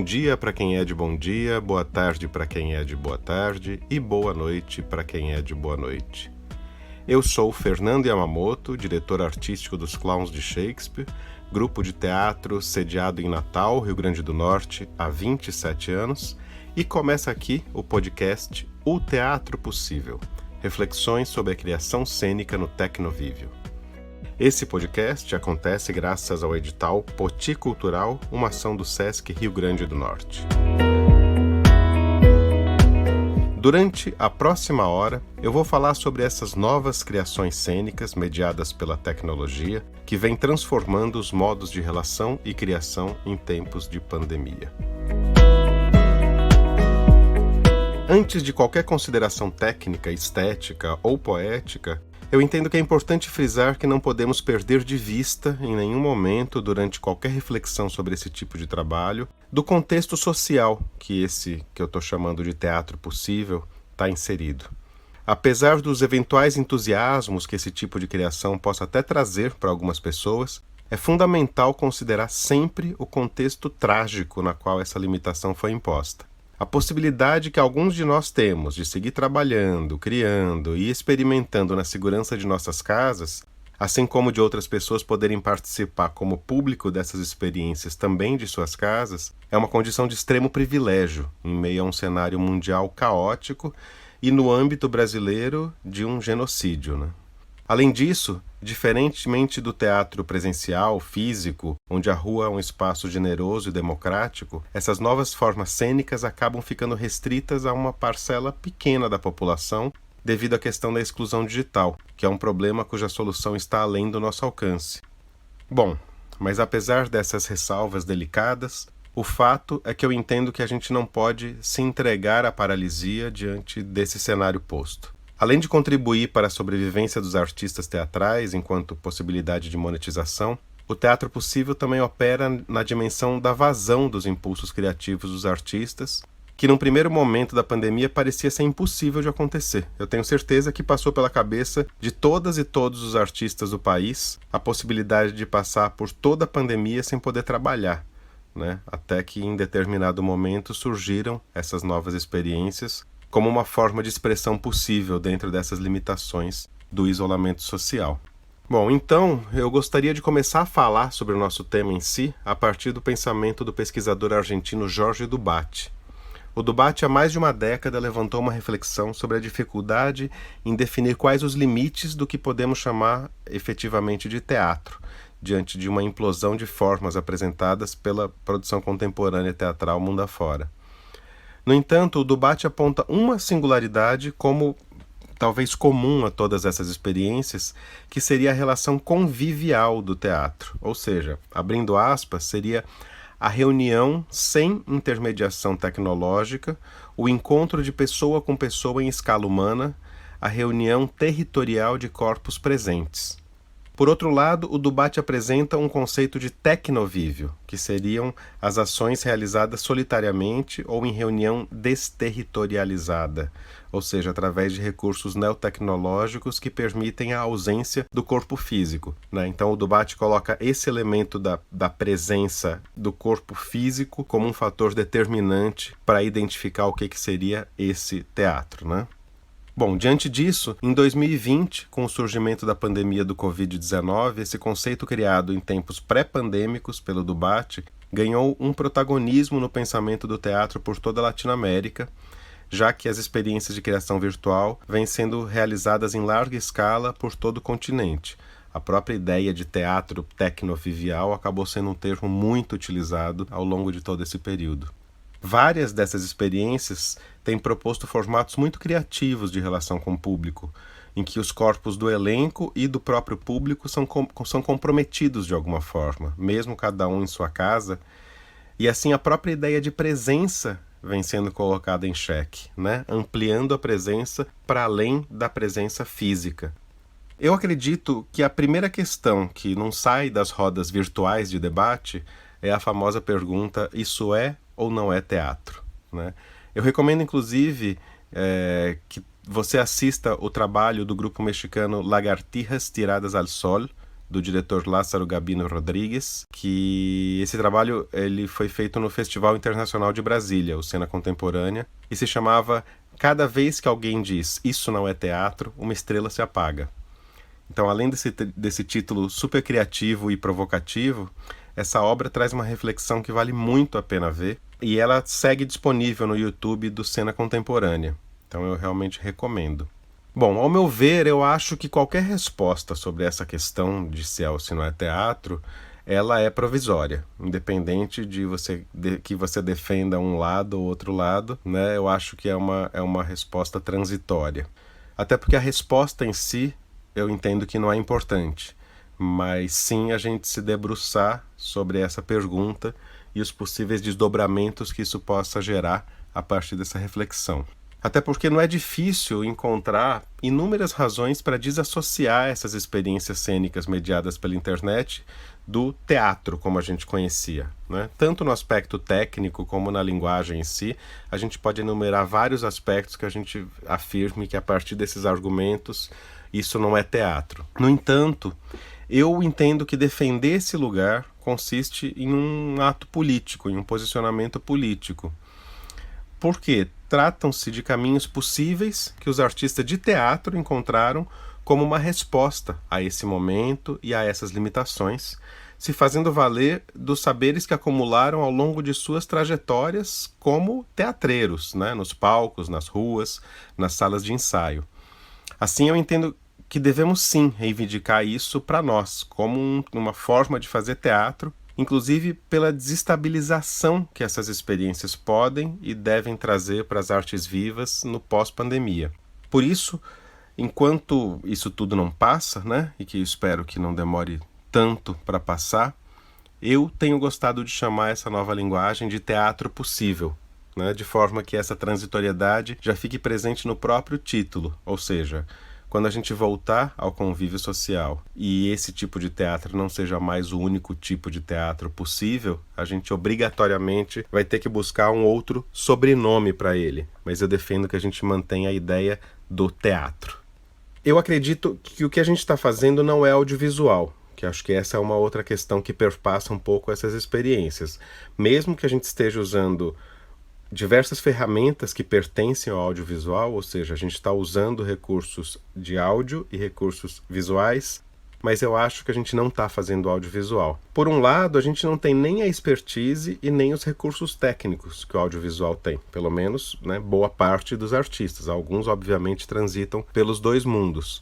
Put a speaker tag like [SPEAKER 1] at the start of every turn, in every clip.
[SPEAKER 1] Bom dia para quem é de bom dia, boa tarde para quem é de boa tarde e boa noite para quem é de boa noite. Eu sou Fernando Yamamoto, diretor artístico dos Clowns de Shakespeare, grupo de teatro sediado em Natal, Rio Grande do Norte, há 27 anos, e começa aqui o podcast O Teatro Possível, reflexões sobre a criação cênica no Tecnovívio. Esse podcast acontece graças ao edital Poti Cultural, uma ação do Sesc Rio Grande do Norte. Durante a próxima hora, eu vou falar sobre essas novas criações cênicas mediadas pela tecnologia que vem transformando os modos de relação e criação em tempos de pandemia. Antes de qualquer consideração técnica, estética ou poética, eu entendo que é importante frisar que não podemos perder de vista, em nenhum momento, durante qualquer reflexão sobre esse tipo de trabalho, do contexto social que eu estou chamando de teatro possível está inserido. Apesar dos eventuais entusiasmos que esse tipo de criação possa até trazer para algumas pessoas, é fundamental considerar sempre o contexto trágico na qual essa limitação foi imposta. A possibilidade que alguns de nós temos de seguir trabalhando, criando e experimentando na segurança de nossas casas, assim como de outras pessoas poderem participar como público dessas experiências também de suas casas, é uma condição de extremo privilégio em meio a um cenário mundial caótico e no âmbito brasileiro de um genocídio, né? Além disso, diferentemente do teatro presencial, físico, onde a rua é um espaço generoso e democrático, essas novas formas cênicas acabam ficando restritas a uma parcela pequena da população devido à questão da exclusão digital, que é um problema cuja solução está além do nosso alcance. Bom, mas apesar dessas ressalvas delicadas, o fato é que eu entendo que a gente não pode se entregar à paralisia diante desse cenário posto. Além de contribuir para a sobrevivência dos artistas teatrais enquanto possibilidade de monetização, o teatro possível também opera na dimensão da vazão dos impulsos criativos dos artistas, que num primeiro momento da pandemia parecia ser impossível de acontecer. Eu tenho certeza que passou pela cabeça de todas e todos os artistas do país a possibilidade de passar por toda a pandemia sem poder trabalhar, né? Até que em determinado momento surgiram essas novas experiências como uma forma de expressão possível dentro dessas limitações do isolamento social. Bom, então eu gostaria de começar a falar sobre o nosso tema em si a partir do pensamento do pesquisador argentino Jorge Dubat. O Dubat, há mais de uma década, levantou uma reflexão sobre a dificuldade em definir quais os limites do que podemos chamar efetivamente de teatro, diante de uma implosão de formas apresentadas pela produção contemporânea teatral mundo afora. No entanto, o Dubat aponta uma singularidade como talvez comum a todas essas experiências, que seria a relação convivial do teatro. Ou seja, abrindo aspas, seria a reunião sem intermediação tecnológica, o encontro de pessoa com pessoa em escala humana, a reunião territorial de corpos presentes. Por outro lado, o Dubat apresenta um conceito de tecnovívio, que seriam as ações realizadas solitariamente ou em reunião desterritorializada, ou seja, através de recursos neotecnológicos que permitem a ausência do corpo físico, né? Então o Dubat coloca esse elemento da presença do corpo físico como um fator determinante para identificar o que seria esse teatro, né? Bom, diante disso, em 2020, com o surgimento da pandemia do Covid-19, esse conceito criado em tempos pré-pandêmicos pelo Dubat ganhou um protagonismo no pensamento do teatro por toda a Latinoamérica, já que as experiências de criação virtual vêm sendo realizadas em larga escala por todo o continente. A própria ideia de teatro tecnovivial acabou sendo um termo muito utilizado ao longo de todo esse período. Várias dessas experiências têm proposto formatos muito criativos de relação com o público, em que os corpos do elenco e do próprio público são comprometidos de alguma forma, mesmo cada um em sua casa, e assim a própria ideia de presença vem sendo colocada em xeque, né? Ampliando a presença para além da presença física. Eu acredito que a primeira questão que não sai das rodas virtuais de debate é a famosa pergunta: isso é ou não é teatro, né? Eu recomendo, inclusive, que você assista o trabalho do grupo mexicano Lagartijas Tiradas al Sol, do diretor Lázaro Gabino Rodrigues, que esse trabalho ele foi feito no Festival Internacional de Brasília, o Cena Contemporânea, e se chamava Cada vez que alguém diz isso não é teatro, uma estrela se apaga. Então, além desse título super criativo e provocativo, essa obra traz uma reflexão que vale muito a pena ver, e ela segue disponível no YouTube do Cena Contemporânea. Então eu realmente recomendo. Bom, ao meu ver, eu acho que qualquer resposta sobre essa questão de se é ou se não é teatro, ela é provisória, independente que você defenda um lado ou outro lado, né? Eu acho que é uma resposta transitória. Até porque a resposta em si, eu entendo que não é importante, mas sim a gente se debruçar sobre essa pergunta e os possíveis desdobramentos que isso possa gerar a partir dessa reflexão. Até porque não é difícil encontrar inúmeras razões para desassociar essas experiências cênicas mediadas pela internet do teatro como a gente conhecia, né? Tanto no aspecto técnico como na linguagem em si, a gente pode enumerar vários aspectos que a gente afirme que a partir desses argumentos isso não é teatro. No entanto, eu entendo que defender esse lugar consiste em um ato político, em um posicionamento político. Por quê? Tratam-se de caminhos possíveis que os artistas de teatro encontraram como uma resposta a esse momento e a essas limitações, se fazendo valer dos saberes que acumularam ao longo de suas trajetórias como teatreiros, né? Nos palcos, nas ruas, nas salas de ensaio. Assim, eu entendo que devemos sim reivindicar isso para nós, como uma forma de fazer teatro, inclusive pela desestabilização que essas experiências podem e devem trazer para as artes vivas no pós-pandemia. Por isso, enquanto isso tudo não passa, né, e que eu espero que não demore tanto para passar, eu tenho gostado de chamar essa nova linguagem de teatro possível, né, de forma que essa transitoriedade já fique presente no próprio título, ou seja, quando a gente voltar ao convívio social e esse tipo de teatro não seja mais o único tipo de teatro possível, a gente obrigatoriamente vai ter que buscar um outro sobrenome para ele. Mas eu defendo que a gente mantenha a ideia do teatro. Eu acredito que o que a gente está fazendo não é audiovisual, que acho que essa é uma outra questão que perpassa um pouco essas experiências. Mesmo que a gente esteja usando diversas ferramentas que pertencem ao audiovisual, ou seja, a gente está usando recursos de áudio e recursos visuais, mas eu acho que a gente não está fazendo audiovisual. Por um lado, a gente não tem nem a expertise e nem os recursos técnicos que o audiovisual tem, pelo menos, né, boa parte dos artistas. Alguns, obviamente, transitam pelos dois mundos.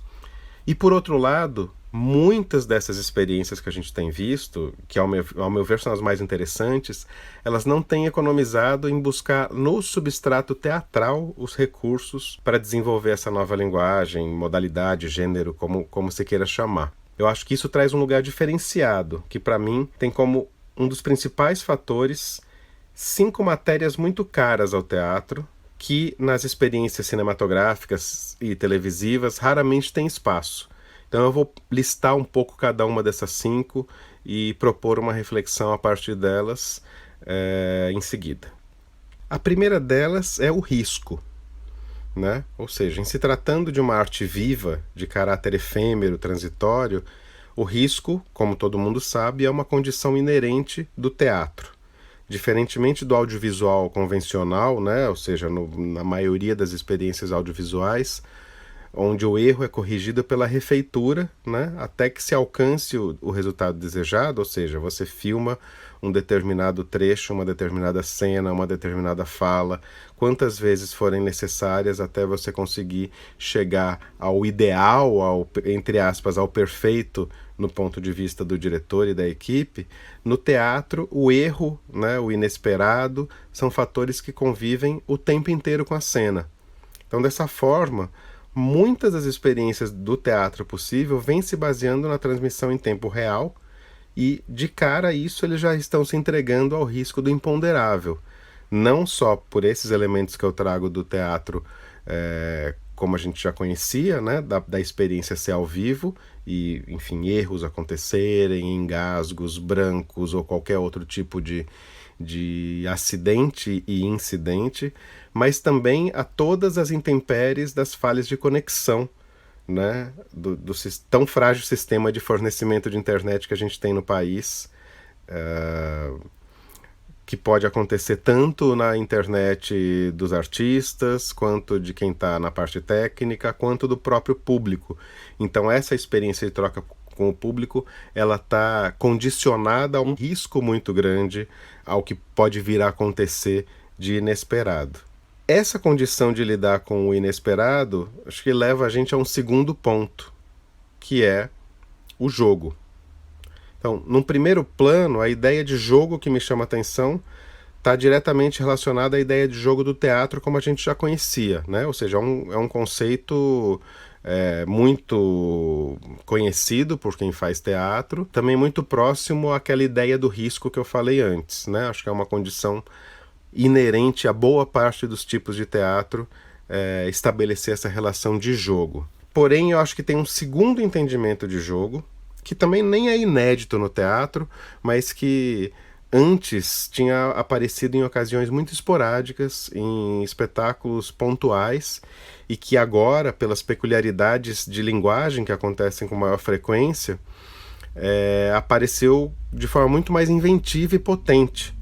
[SPEAKER 1] E por outro lado, muitas dessas experiências que a gente tem visto, que ao meu ver são as mais interessantes, elas não têm economizado em buscar no substrato teatral os recursos para desenvolver essa nova linguagem, modalidade, gênero, como se queira chamar. Eu acho que isso traz um lugar diferenciado, que para mim tem como um dos principais fatores 5 matérias muito caras ao teatro, que nas experiências cinematográficas e televisivas raramente tem espaço. Então eu vou listar um pouco cada uma dessas 5 e propor uma reflexão a partir delas em seguida. A primeira delas é o risco, né? Ou seja, em se tratando de uma arte viva, de caráter efêmero, transitório, o risco, como todo mundo sabe, é uma condição inerente do teatro. Diferentemente do audiovisual convencional, né? Ou seja, na maioria das experiências audiovisuais, onde o erro é corrigido pela refeitura, né, até que se alcance o resultado desejado, ou seja, você filma um determinado trecho, uma determinada cena, uma determinada fala, quantas vezes forem necessárias até você conseguir chegar ao ideal, entre aspas, ao perfeito no ponto de vista do diretor e da equipe. No teatro, o erro, né, o inesperado, são fatores que convivem o tempo inteiro com a cena. Então, dessa forma, muitas das experiências do teatro possível vêm se baseando na transmissão em tempo real e, de cara a isso, eles já estão se entregando ao risco do imponderável. Não só por esses elementos que eu trago do teatro, como a gente já conhecia, né, da experiência ser ao vivo e, enfim, erros acontecerem, engasgos, brancos ou qualquer outro tipo de acidente e incidente, mas também a todas as intempéries das falhas de conexão né, do tão frágil sistema de fornecimento de internet que a gente tem no país, que pode acontecer tanto na internet dos artistas, quanto de quem está na parte técnica, quanto do próprio público. Então essa experiência de troca com o público, ela está condicionada a um risco muito grande ao que pode vir a acontecer de inesperado. Essa condição de lidar com o inesperado, acho que leva a gente a um segundo ponto, que é o jogo. Então, num primeiro plano, a ideia de jogo que me chama a atenção está diretamente relacionada à ideia de jogo do teatro como a gente já conhecia, né? Ou seja, é um conceito muito conhecido por quem faz teatro, também muito próximo àquela ideia do risco que eu falei antes, né? Acho que é uma condição inerente a boa parte dos tipos de teatro estabelecer essa relação de jogo. Porém, eu acho que tem um segundo entendimento de jogo, que também nem é inédito no teatro, mas que antes tinha aparecido em ocasiões muito esporádicas, em espetáculos pontuais, e que agora, pelas peculiaridades de linguagem que acontecem com maior frequência, apareceu de forma muito mais inventiva e potente,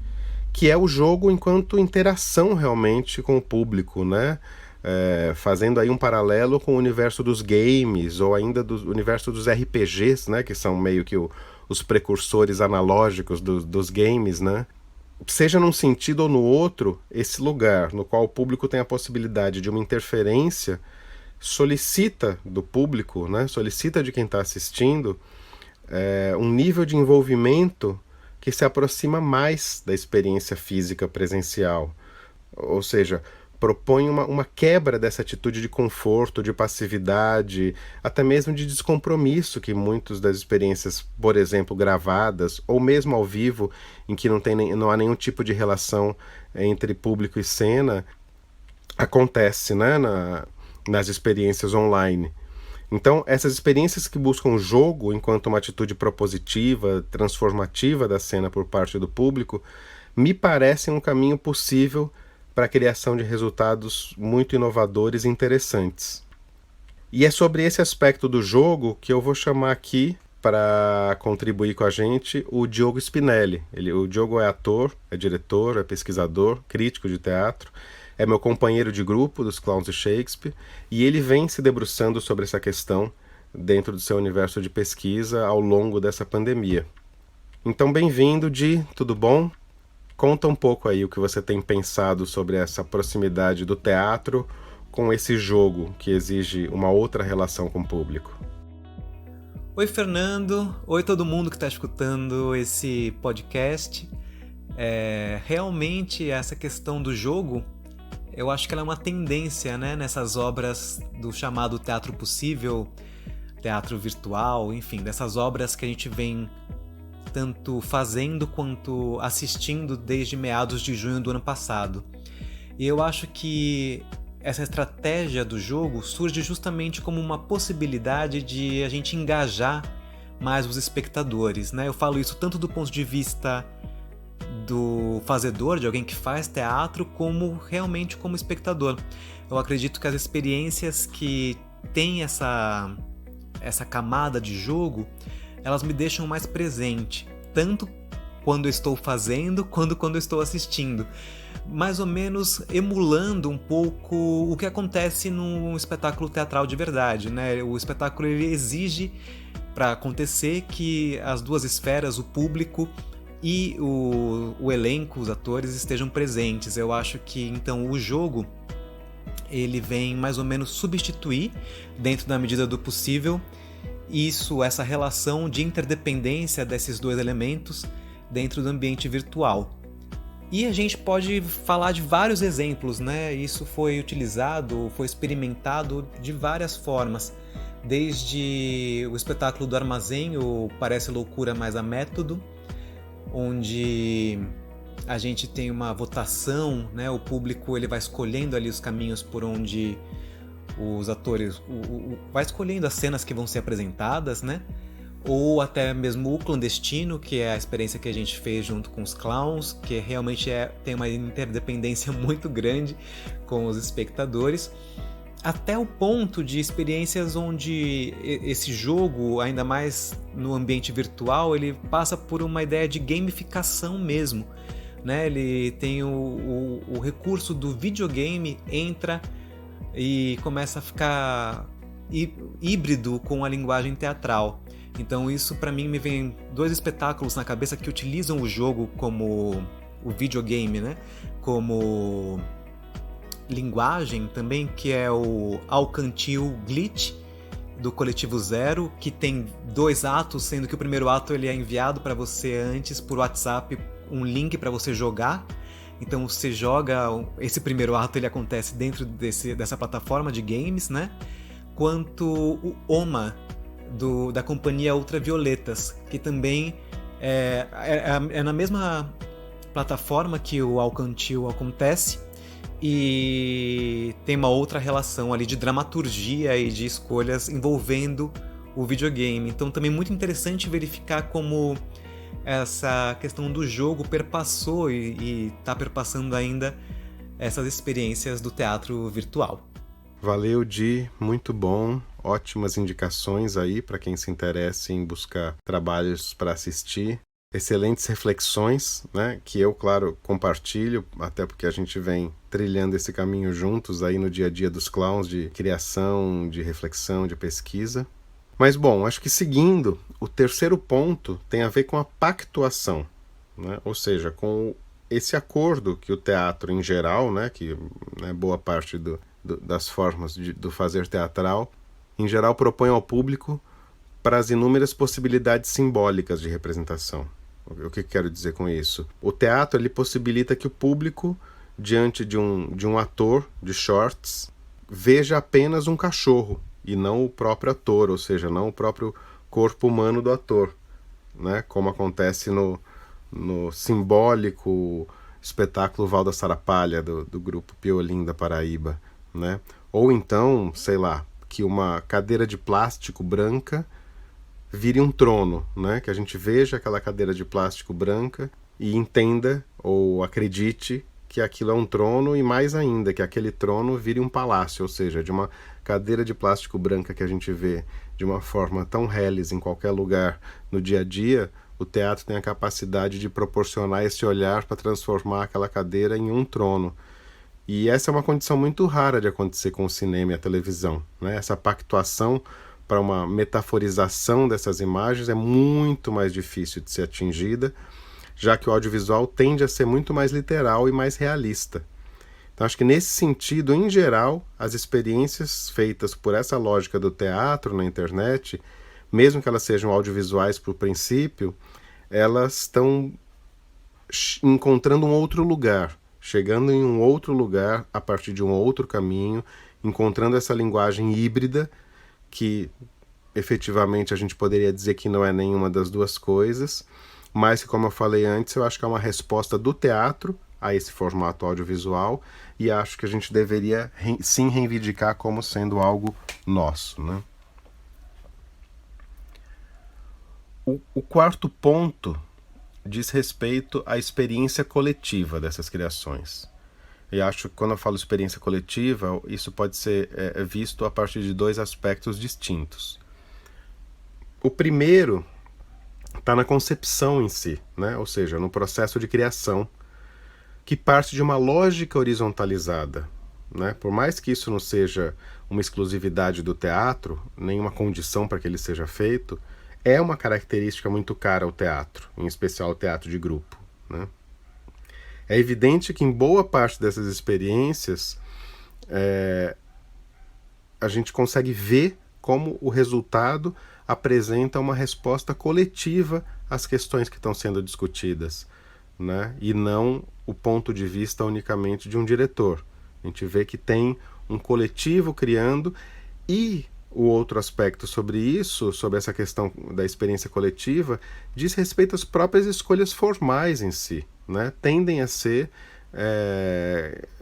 [SPEAKER 1] que é o jogo enquanto interação realmente com o público, né? Fazendo aí um paralelo com o universo dos games, ou ainda do universo dos RPGs, né? Que são meio que os precursores analógicos dos games, né? Seja num sentido ou no outro, esse lugar no qual o público tem a possibilidade de uma interferência solicita do público, né? Solicita de quem está assistindo um nível de envolvimento que se aproxima mais da experiência física presencial. Ou seja, propõe uma quebra dessa atitude de conforto, de passividade, até mesmo de descompromisso que muitas das experiências, por exemplo, gravadas, ou mesmo ao vivo, em que não há nenhum tipo de relação entre público e cena, acontece, né, nas experiências online. Então, essas experiências que buscam o jogo enquanto uma atitude propositiva, transformativa da cena por parte do público, me parecem um caminho possível para a criação de resultados muito inovadores e interessantes. E é sobre esse aspecto do jogo que eu vou chamar aqui, para contribuir com a gente, o Diogo Spinelli. O Diogo é ator, é diretor, é pesquisador, crítico de teatro, é meu companheiro de grupo dos Clowns de Shakespeare, e ele vem se debruçando sobre essa questão dentro do seu universo de pesquisa ao longo dessa pandemia. Então, bem-vindo, Di, tudo bom? Conta um pouco aí o que você tem pensado sobre essa proximidade do teatro com esse jogo que exige uma outra relação com o público.
[SPEAKER 2] Oi, Fernando. Oi, todo mundo que está escutando esse podcast. Realmente, essa questão do jogo, eu acho que ela é uma tendência, né, nessas obras do chamado teatro possível, teatro virtual, enfim, dessas obras que a gente vem tanto fazendo quanto assistindo desde meados de junho do ano passado. E eu acho que essa estratégia do jogo surge justamente como uma possibilidade de a gente engajar mais os espectadores, né? Eu falo isso tanto do ponto de vista do fazedor, de alguém que faz teatro, como realmente como espectador. Eu acredito que as experiências que têm essa camada de jogo, elas me deixam mais presente, tanto quando eu estou fazendo, quanto quando eu estou assistindo. Mais ou menos emulando um pouco o que acontece num espetáculo teatral de verdade, né? O espetáculo ele exige, para acontecer, que as duas esferas, o público e o elenco, os atores, estejam presentes. Eu acho que, então, o jogo ele vem mais ou menos substituir, dentro da medida do possível, essa relação de interdependência desses dois elementos dentro do ambiente virtual. E a gente pode falar de vários exemplos, né? Isso foi utilizado, foi experimentado de várias formas, desde o espetáculo do Armazém, o Parece Loucura, mas a Método, onde a gente tem uma votação, né? O público ele vai escolhendo ali os caminhos por onde os atores vai escolhendo as cenas que vão ser apresentadas, né? Ou até mesmo o Clandestino, que é a experiência que a gente fez junto com os clowns, que realmente tem uma interdependência muito grande com os espectadores. até o ponto de experiências onde esse jogo, ainda mais no ambiente virtual, ele passa por uma ideia de gamificação mesmo, né? Ele tem o recurso do videogame, entra e começa a ficar híbrido com a linguagem teatral. Então isso para mim me vem dois espetáculos na cabeça que utilizam o jogo como o videogame, né? Como linguagem também, que é o Alcantil Glitch do Coletivo Zero, que tem 2 atos, sendo que o primeiro ato ele é enviado para você antes por WhatsApp, um link para você jogar. Então você joga, esse primeiro ato ele acontece dentro dessa plataforma de games, né? Quanto o OMA da companhia Ultravioletas, que também é na mesma plataforma que o Alcantil acontece, e tem uma outra relação ali de dramaturgia e de escolhas envolvendo o videogame. Então também é muito interessante verificar como essa questão do jogo perpassou e está perpassando ainda essas experiências do teatro virtual.
[SPEAKER 1] Valeu, Di, muito bom. Ótimas indicações aí para quem se interessa em buscar trabalhos para assistir. Excelentes reflexões, né? Que eu, claro, compartilho, até porque a gente vem trilhando esse caminho juntos aí no dia a dia dos clowns, de criação, de reflexão, de pesquisa. Mas, bom, acho que seguindo, o terceiro ponto tem a ver com a pactuação, né? Ou seja, com esse acordo que o teatro em geral, né, que né, boa parte das formas do fazer teatral, em geral propõe ao público para as inúmeras possibilidades simbólicas de representação. O que quero dizer com isso? O teatro ele possibilita que o público, diante de um ator de shorts, veja apenas um cachorro e não o próprio ator, ou seja, não o próprio corpo humano do ator, né? Como acontece no simbólico espetáculo Val da Sarapalha, do grupo Piolim da Paraíba, né? Ou então, sei lá, que uma cadeira de plástico branca vire um trono, né? Que a gente veja aquela cadeira de plástico branca e entenda ou acredite que aquilo é um trono, e mais ainda, que aquele trono vire um palácio, ou seja, de uma cadeira de plástico branca que a gente vê de uma forma tão reles em qualquer lugar no dia a dia, o teatro tem a capacidade de proporcionar esse olhar para transformar aquela cadeira em um trono. E essa é uma condição muito rara de acontecer com o cinema e a televisão, né? Essa pactuação para uma metaforização dessas imagens é muito mais difícil de ser atingida, já que o audiovisual tende a ser muito mais literal e mais realista. Então acho que nesse sentido, em geral, as experiências feitas por essa lógica do teatro na internet, mesmo que elas sejam audiovisuais por princípio, elas estão encontrando um outro lugar, chegando em um outro lugar a partir de um outro caminho, encontrando essa linguagem híbrida que efetivamente a gente poderia dizer que não é nenhuma das duas coisas, mas que, como eu falei antes, eu acho que é uma resposta do teatro a esse formato audiovisual, e acho que a gente deveria sim reivindicar como sendo algo nosso, né? O quarto ponto diz respeito à experiência coletiva dessas criações. E acho que quando eu falo experiência coletiva, isso pode ser visto a partir de 2 aspectos distintos. O primeiro está na concepção em si, né? Ou seja, no processo de criação, que parte de uma lógica horizontalizada, né? Por mais que isso não seja uma exclusividade do teatro, nenhuma condição para que ele seja feito, é uma característica muito cara ao teatro, em especial ao teatro de grupo, né? É evidente que em boa parte dessas experiências a gente consegue ver como o resultado apresenta uma resposta coletiva às questões que estão sendo discutidas, né? E não o ponto de vista unicamente de um diretor. A gente vê que tem um coletivo criando, e o outro aspecto sobre isso, sobre essa questão da experiência coletiva, diz respeito às próprias escolhas formais em si, né? Tendem a ser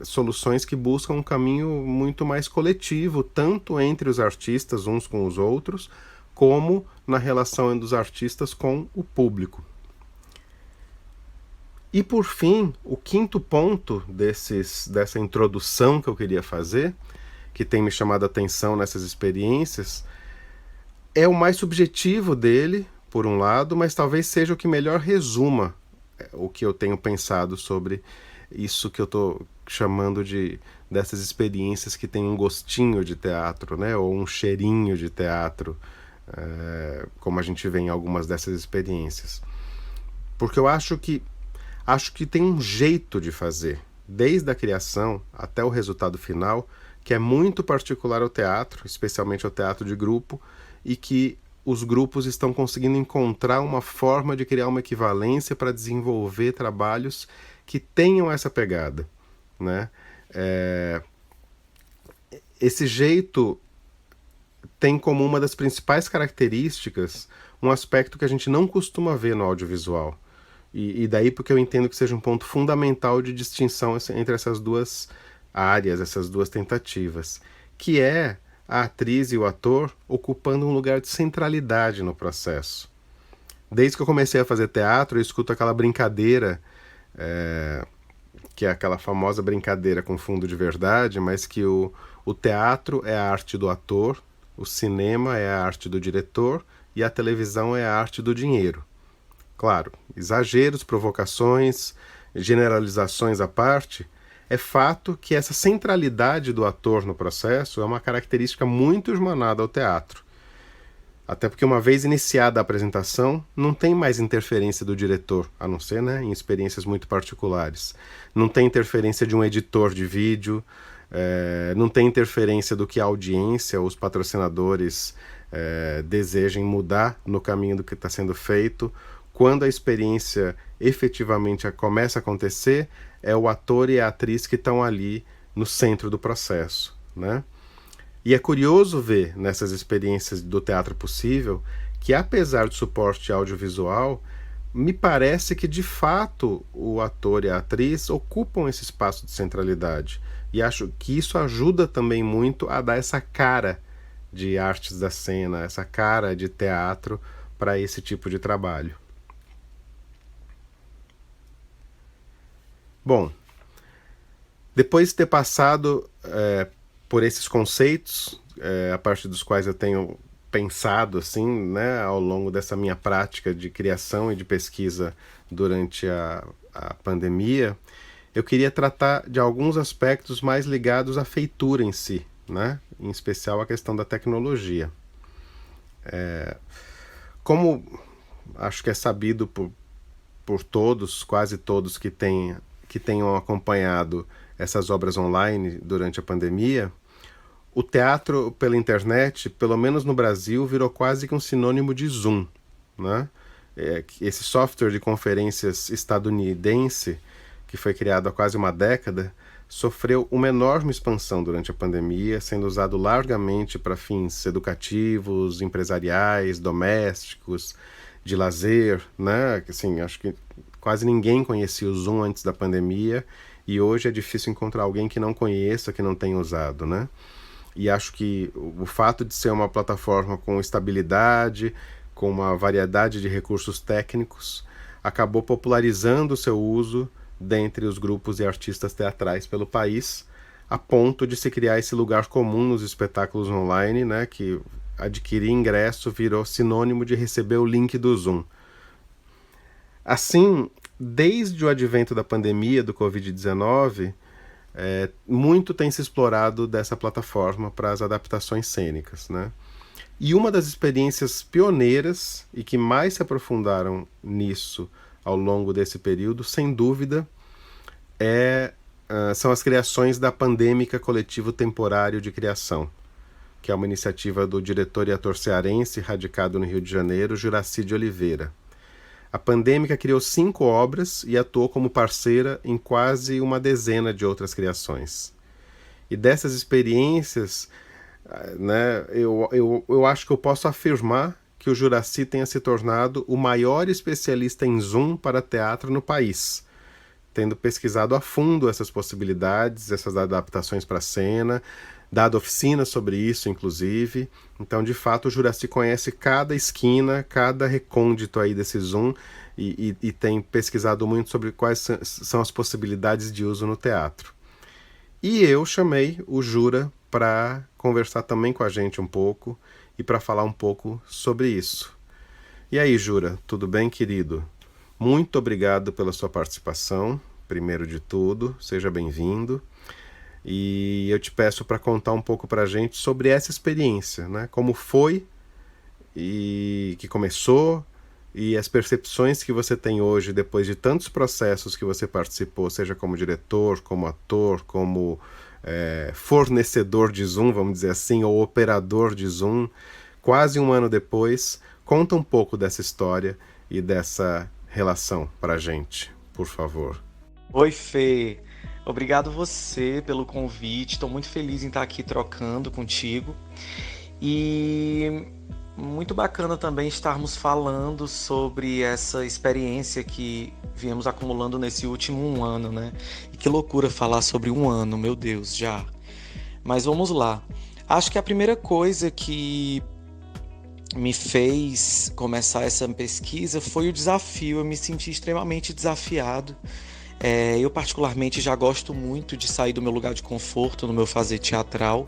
[SPEAKER 1] soluções que buscam um caminho muito mais coletivo, tanto entre os artistas uns com os outros, como na relação dos artistas com o público. E por fim, o quinto ponto dessa introdução que eu queria fazer, que tem me chamado a atenção nessas experiências é o mais subjetivo dele, por um lado, mas talvez seja o que melhor resuma o que eu tenho pensado sobre isso que eu estou chamando dessas experiências que tem um gostinho de teatro, né? Ou um cheirinho de teatro, como a gente vê em algumas dessas experiências. Porque eu acho que tem um jeito de fazer, desde a criação até o resultado final, que é muito particular ao teatro, especialmente ao teatro de grupo, e que os grupos estão conseguindo encontrar uma forma de criar uma equivalência para desenvolver trabalhos que tenham essa pegada, né? Esse jeito tem como uma das principais características um aspecto que a gente não costuma ver no audiovisual. E daí porque eu entendo que seja um ponto fundamental de distinção entre essas duas áreas, essas duas tentativas, que é a atriz e o ator ocupando um lugar de centralidade no processo. Desde que eu comecei a fazer teatro, eu escuto aquela brincadeira, que é aquela famosa brincadeira com fundo de verdade, mas que o teatro é a arte do ator, o cinema é a arte do diretor e a televisão é a arte do dinheiro. Claro, exageros, provocações, generalizações à parte, é fato que essa centralidade do ator no processo é uma característica muito esmanada ao teatro. Até porque uma vez iniciada a apresentação, não tem mais interferência do diretor, a não ser, né, em experiências muito particulares. Não tem interferência de um editor de vídeo, não tem interferência do que a audiência, os patrocinadores desejem mudar no caminho do que está sendo feito. Quando a experiência efetivamente começa a acontecer, é o ator e a atriz que estão ali no centro do processo, né? E é curioso ver nessas experiências do teatro possível que, apesar do suporte audiovisual, me parece que de fato o ator e a atriz ocupam esse espaço de centralidade. E acho que isso ajuda também muito a dar essa cara de artes da cena, essa cara de teatro para esse tipo de trabalho. Bom, depois de ter passado por esses conceitos, a partir dos quais eu tenho pensado assim, né, ao longo dessa minha prática de criação e de pesquisa durante a pandemia, eu queria tratar de alguns aspectos mais ligados à feitura em si, né, em especial a questão da tecnologia. Como acho que é sabido por todos, quase todos que tenham acompanhado essas obras online durante a pandemia, o teatro pela internet, pelo menos no Brasil, virou quase que um sinônimo de Zoom, né? Esse software de conferências estadunidense, que foi criado há quase uma década, sofreu uma enorme expansão durante a pandemia, sendo usado largamente para fins educativos, empresariais, domésticos, de lazer, né? Assim, acho que quase ninguém conhecia o Zoom antes da pandemia e hoje é difícil encontrar alguém que não conheça, que não tenha usado, né? E acho que o fato de ser uma plataforma com estabilidade, com uma variedade de recursos técnicos, acabou popularizando o seu uso dentre os grupos e artistas teatrais pelo país, a ponto de se criar esse lugar comum nos espetáculos online, né, que adquirir ingresso virou sinônimo de receber o link do Zoom. Assim, desde o advento da pandemia do Covid-19, muito tem se explorado dessa plataforma para as adaptações cênicas, né? E uma das experiências pioneiras e que mais se aprofundaram nisso ao longo desse período, sem dúvida, são as criações da Pandêmica Coletivo Temporário de Criação, que é uma iniciativa do diretor e ator cearense radicado no Rio de Janeiro, Juracy de Oliveira. A Pandêmica criou 5 obras e atuou como parceira em quase uma dezena de outras criações. E dessas experiências, né, eu acho que eu posso afirmar que o Juracy tenha se tornado o maior especialista em Zoom para teatro no país, tendo pesquisado a fundo essas possibilidades, essas adaptações para a cena, dado oficinas sobre isso, inclusive. Então, de fato, o Juracy conhece cada esquina, cada recôndito aí desse Zoom e tem pesquisado muito sobre quais são as possibilidades de uso no teatro. E eu chamei o Jura para conversar também com a gente um pouco e para falar um pouco sobre isso. E aí, Jura, tudo bem, querido? Muito obrigado pela sua participação, primeiro de tudo, seja bem-vindo. E eu te peço para contar um pouco para a gente sobre essa experiência, né? Como foi e que começou, e as percepções que você tem hoje depois de tantos processos que você participou, seja como diretor, como ator, como fornecedor de Zoom, vamos dizer assim, ou operador de Zoom, quase um ano depois. Conta um pouco dessa história e dessa relação pra gente, por favor.
[SPEAKER 3] Oi, Fê. Obrigado você pelo convite. Estou muito feliz em estar aqui trocando contigo. E muito bacana também estarmos falando sobre essa experiência que viemos acumulando nesse último ano, né? E que loucura falar sobre um ano, meu Deus, já. Mas vamos lá. Acho que a primeira coisa que me fez começar essa pesquisa foi o desafio. Eu me senti extremamente desafiado. Eu particularmente já gosto muito de sair do meu lugar de conforto no meu fazer teatral.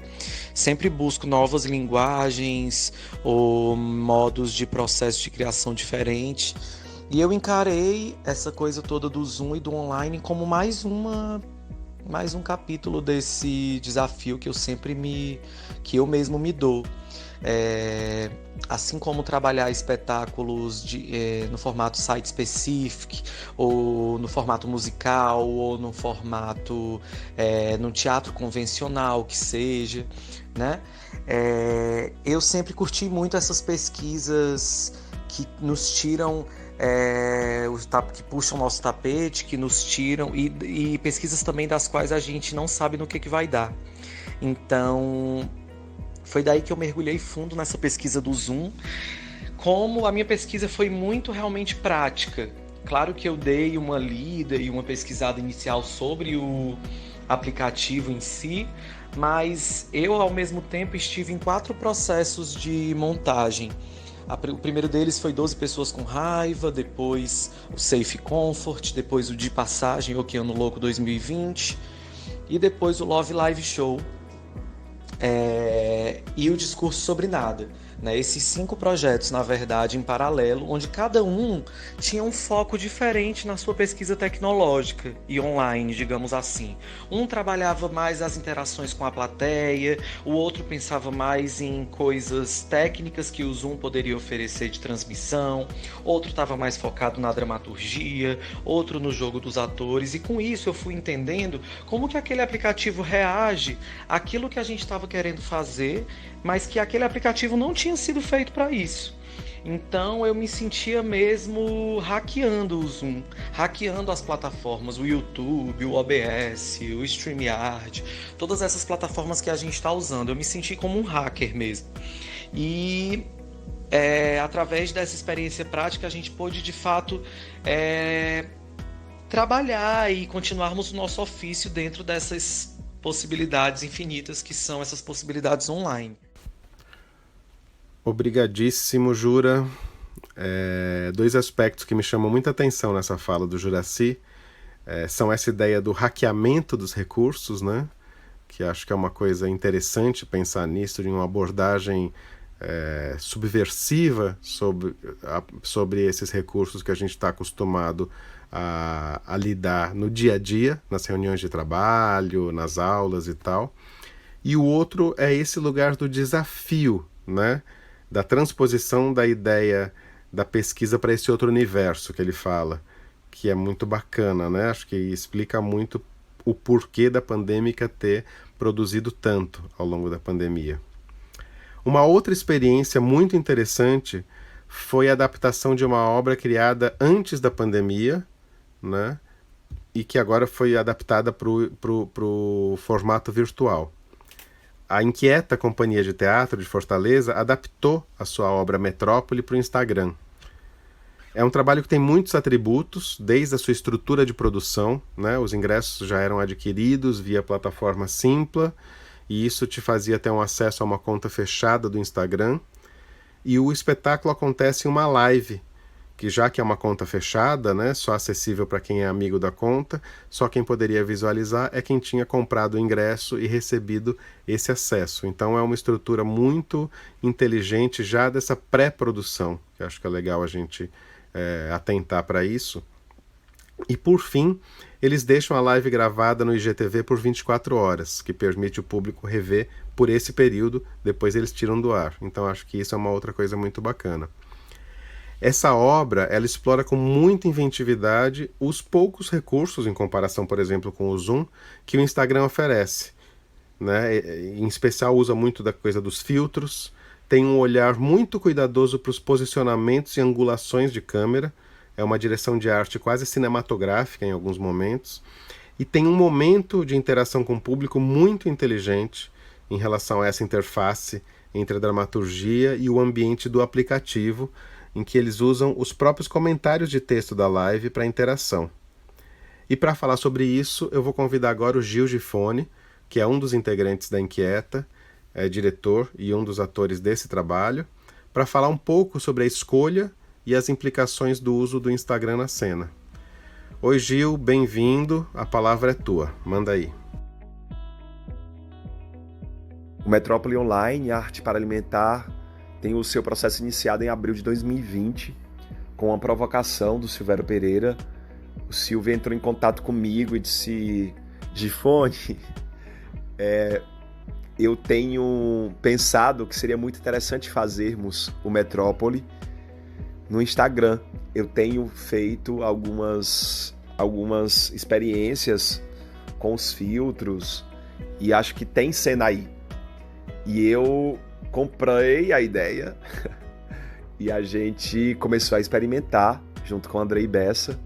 [SPEAKER 3] Sempre busco novas linguagens ou modos de processo de criação diferente. E eu encarei essa coisa toda do Zoom e do online como mais um capítulo desse desafio que eu mesmo me dou. Assim como trabalhar espetáculos no formato site specific, ou no formato musical, ou no formato no teatro convencional, que seja, né? Eu sempre curti muito essas pesquisas que nos tiram, que puxam nosso tapete, que nos tiram, e pesquisas também das quais a gente não sabe no que vai dar. Então, foi daí que eu mergulhei fundo nessa pesquisa do Zoom. Como a minha pesquisa foi muito realmente prática. Claro que eu dei uma lida e uma pesquisada inicial sobre o aplicativo em si, mas eu, ao mesmo tempo, estive em 4 processos de montagem. O primeiro deles foi 12 pessoas com raiva, depois o Safe Comfort, depois o De Passagem, Okeano Louco 2020, e depois o Love Live Show, e o Discurso sobre Nada. Né? Esses 5 projetos, na verdade, em paralelo, onde cada um tinha um foco diferente na sua pesquisa tecnológica e online, digamos assim. Um trabalhava mais as interações com a plateia, o outro pensava mais em coisas técnicas que o Zoom poderia oferecer de transmissão, outro estava mais focado na dramaturgia, outro no jogo dos atores, e com isso eu fui entendendo como que aquele aplicativo reage àquilo que a gente estava querendo fazer, mas que aquele aplicativo não tinha sido feito para isso. Então eu me sentia mesmo hackeando o Zoom, hackeando as plataformas, o YouTube, o OBS, o StreamYard, todas essas plataformas que a gente está usando. Eu me senti como um hacker mesmo. E através dessa experiência prática a gente pôde de fato trabalhar e continuarmos o nosso ofício dentro dessas possibilidades infinitas que são essas possibilidades online.
[SPEAKER 1] Obrigadíssimo, Jura. 2 aspectos que me chamam muita atenção nessa fala do Juracy são essa ideia do hackeamento dos recursos, né? Que acho que é uma coisa interessante pensar nisso, de uma abordagem subversiva sobre esses recursos que a gente está acostumado a lidar no dia a dia, nas reuniões de trabalho, nas aulas e tal. E o outro é esse lugar do desafio, né? Da transposição da ideia da pesquisa para esse outro universo que ele fala, que é muito bacana, né? Acho que explica muito o porquê da pandêmica ter produzido tanto ao longo da pandemia. Uma outra experiência muito interessante foi a adaptação de uma obra criada antes da pandemia, né? E que agora foi adaptada para o formato virtual. A Inquieta Companhia de Teatro de Fortaleza adaptou a sua obra Metrópole para o Instagram. É um trabalho que tem muitos atributos, desde a sua estrutura de produção, né? Os ingressos já eram adquiridos via plataforma Simpla, e isso te fazia ter um acesso a uma conta fechada do Instagram. E o espetáculo acontece em uma live, que já que é uma conta fechada, né, só acessível para quem é amigo da conta, só quem poderia visualizar é quem tinha comprado o ingresso e recebido esse acesso. Então é uma estrutura muito inteligente já dessa pré-produção, que acho que é legal a gente atentar para isso. E por fim, eles deixam a live gravada no IGTV por 24 horas, que permite o público rever por esse período, depois eles tiram do ar. Então acho que isso é uma outra coisa muito bacana. Essa obra, ela explora com muita inventividade os poucos recursos, em comparação, por exemplo, com o Zoom, que o Instagram oferece, né? Em especial usa muito da coisa dos filtros, tem um olhar muito cuidadoso para os posicionamentos e angulações de câmera, é uma direção de arte quase cinematográfica em alguns momentos, e tem um momento de interação com o público muito inteligente em relação a essa interface entre a dramaturgia e o ambiente do aplicativo, em que eles usam os próprios comentários de texto da live para interação. E para falar sobre isso, eu vou convidar agora o Gil Gifone, que é um dos integrantes da Inquieta, é diretor e um dos atores desse trabalho, para falar um pouco sobre a escolha e as implicações do uso do Instagram na cena. Oi Gil, bem-vindo, a palavra é tua, manda aí.
[SPEAKER 4] O Metrópole Online, Arte para Alimentar, tem o seu processo iniciado em abril de 2020, com a provocação do Silvério Pereira. O Silvio entrou em contato comigo e disse: Gifone, eu tenho pensado que seria muito interessante fazermos o Metrópole no Instagram. Eu tenho feito algumas experiências com os filtros e acho que tem cena aí. E eu comprei a ideia e a gente começou a experimentar junto com o Andrei Bessa,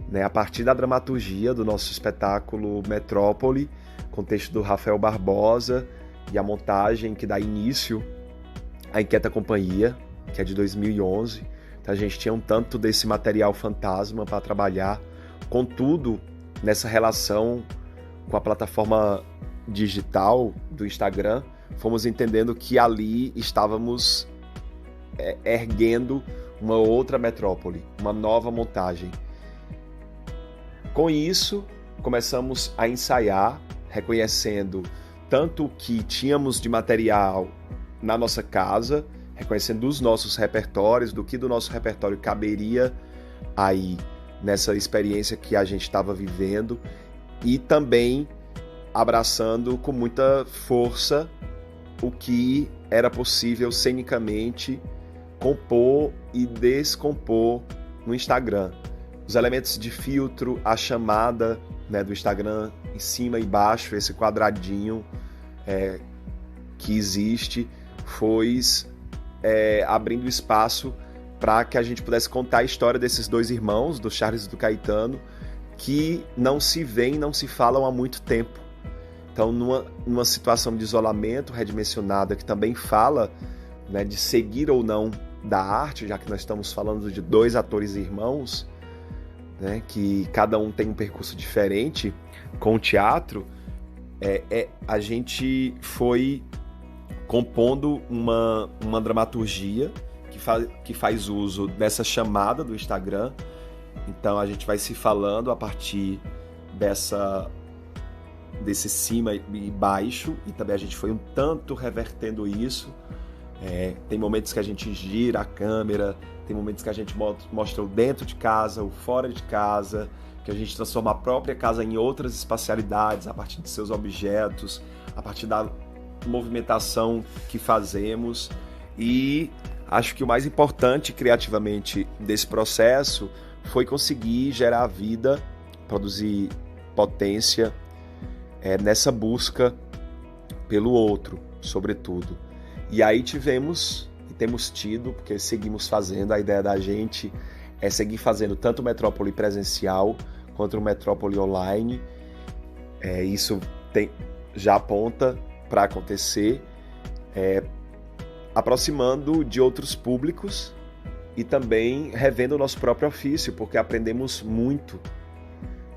[SPEAKER 4] né, a partir da dramaturgia do nosso espetáculo Metrópole, com o texto do Rafael Barbosa e a montagem que dá início à Inquieta Companhia, que é de 2011. Então a gente tinha um tanto desse material fantasma para trabalhar. Contudo, nessa relação com a plataforma digital do Instagram, fomos entendendo que ali estávamos erguendo uma outra metrópole, uma nova montagem. Com isso, começamos a ensaiar, reconhecendo tanto o que tínhamos de material na nossa casa, reconhecendo os nossos repertórios, do que do nosso repertório caberia aí nessa experiência que a gente estava vivendo, e também abraçando com muita força o que era possível cenicamente compor e descompor no Instagram. Os elementos de filtro, a chamada, né, do Instagram em cima e embaixo, esse quadradinho que existe, foi abrindo espaço para que a gente pudesse contar a história desses dois irmãos, do Charles e do Caetano, que não se veem, não se falam há muito tempo. Então, numa situação de isolamento redimensionada, que também fala, né, de seguir ou não da arte, já que nós estamos falando de dois atores irmãos, né, que cada um tem um percurso diferente com o teatro, a gente foi compondo uma dramaturgia que faz uso dessa chamada do Instagram. Então a gente vai se falando a partir desse cima e baixo, e também a gente foi um tanto revertendo isso. Tem momentos que a gente gira a câmera, tem momentos que a gente mostra o dentro de casa, o fora de casa, que a gente transforma a própria casa em outras espacialidades a partir de seus objetos, a partir da movimentação que fazemos. E acho que o mais importante criativamente desse processo foi conseguir gerar vida, produzir potência nessa busca pelo outro, sobretudo. E aí tivemos e temos tido, porque seguimos fazendo, a ideia da gente é seguir fazendo tanto o Metrópole presencial quanto o Metrópole online. Isso já aponta para acontecer, aproximando de outros públicos e também revendo o nosso próprio ofício, porque aprendemos muito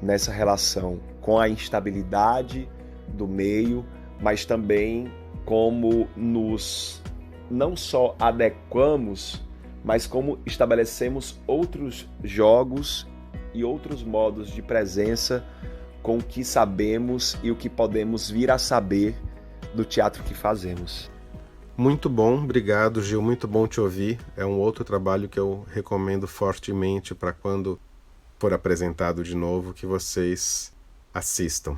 [SPEAKER 4] nessa relação com a instabilidade do meio, mas também como nos não só adequamos, mas como estabelecemos outros jogos e outros modos de presença com o que sabemos e o que podemos vir a saber do teatro que fazemos.
[SPEAKER 1] Muito bom, obrigado, Gil, muito bom te ouvir. É um outro trabalho que eu recomendo fortemente para quando for apresentado de novo que vocês assistam.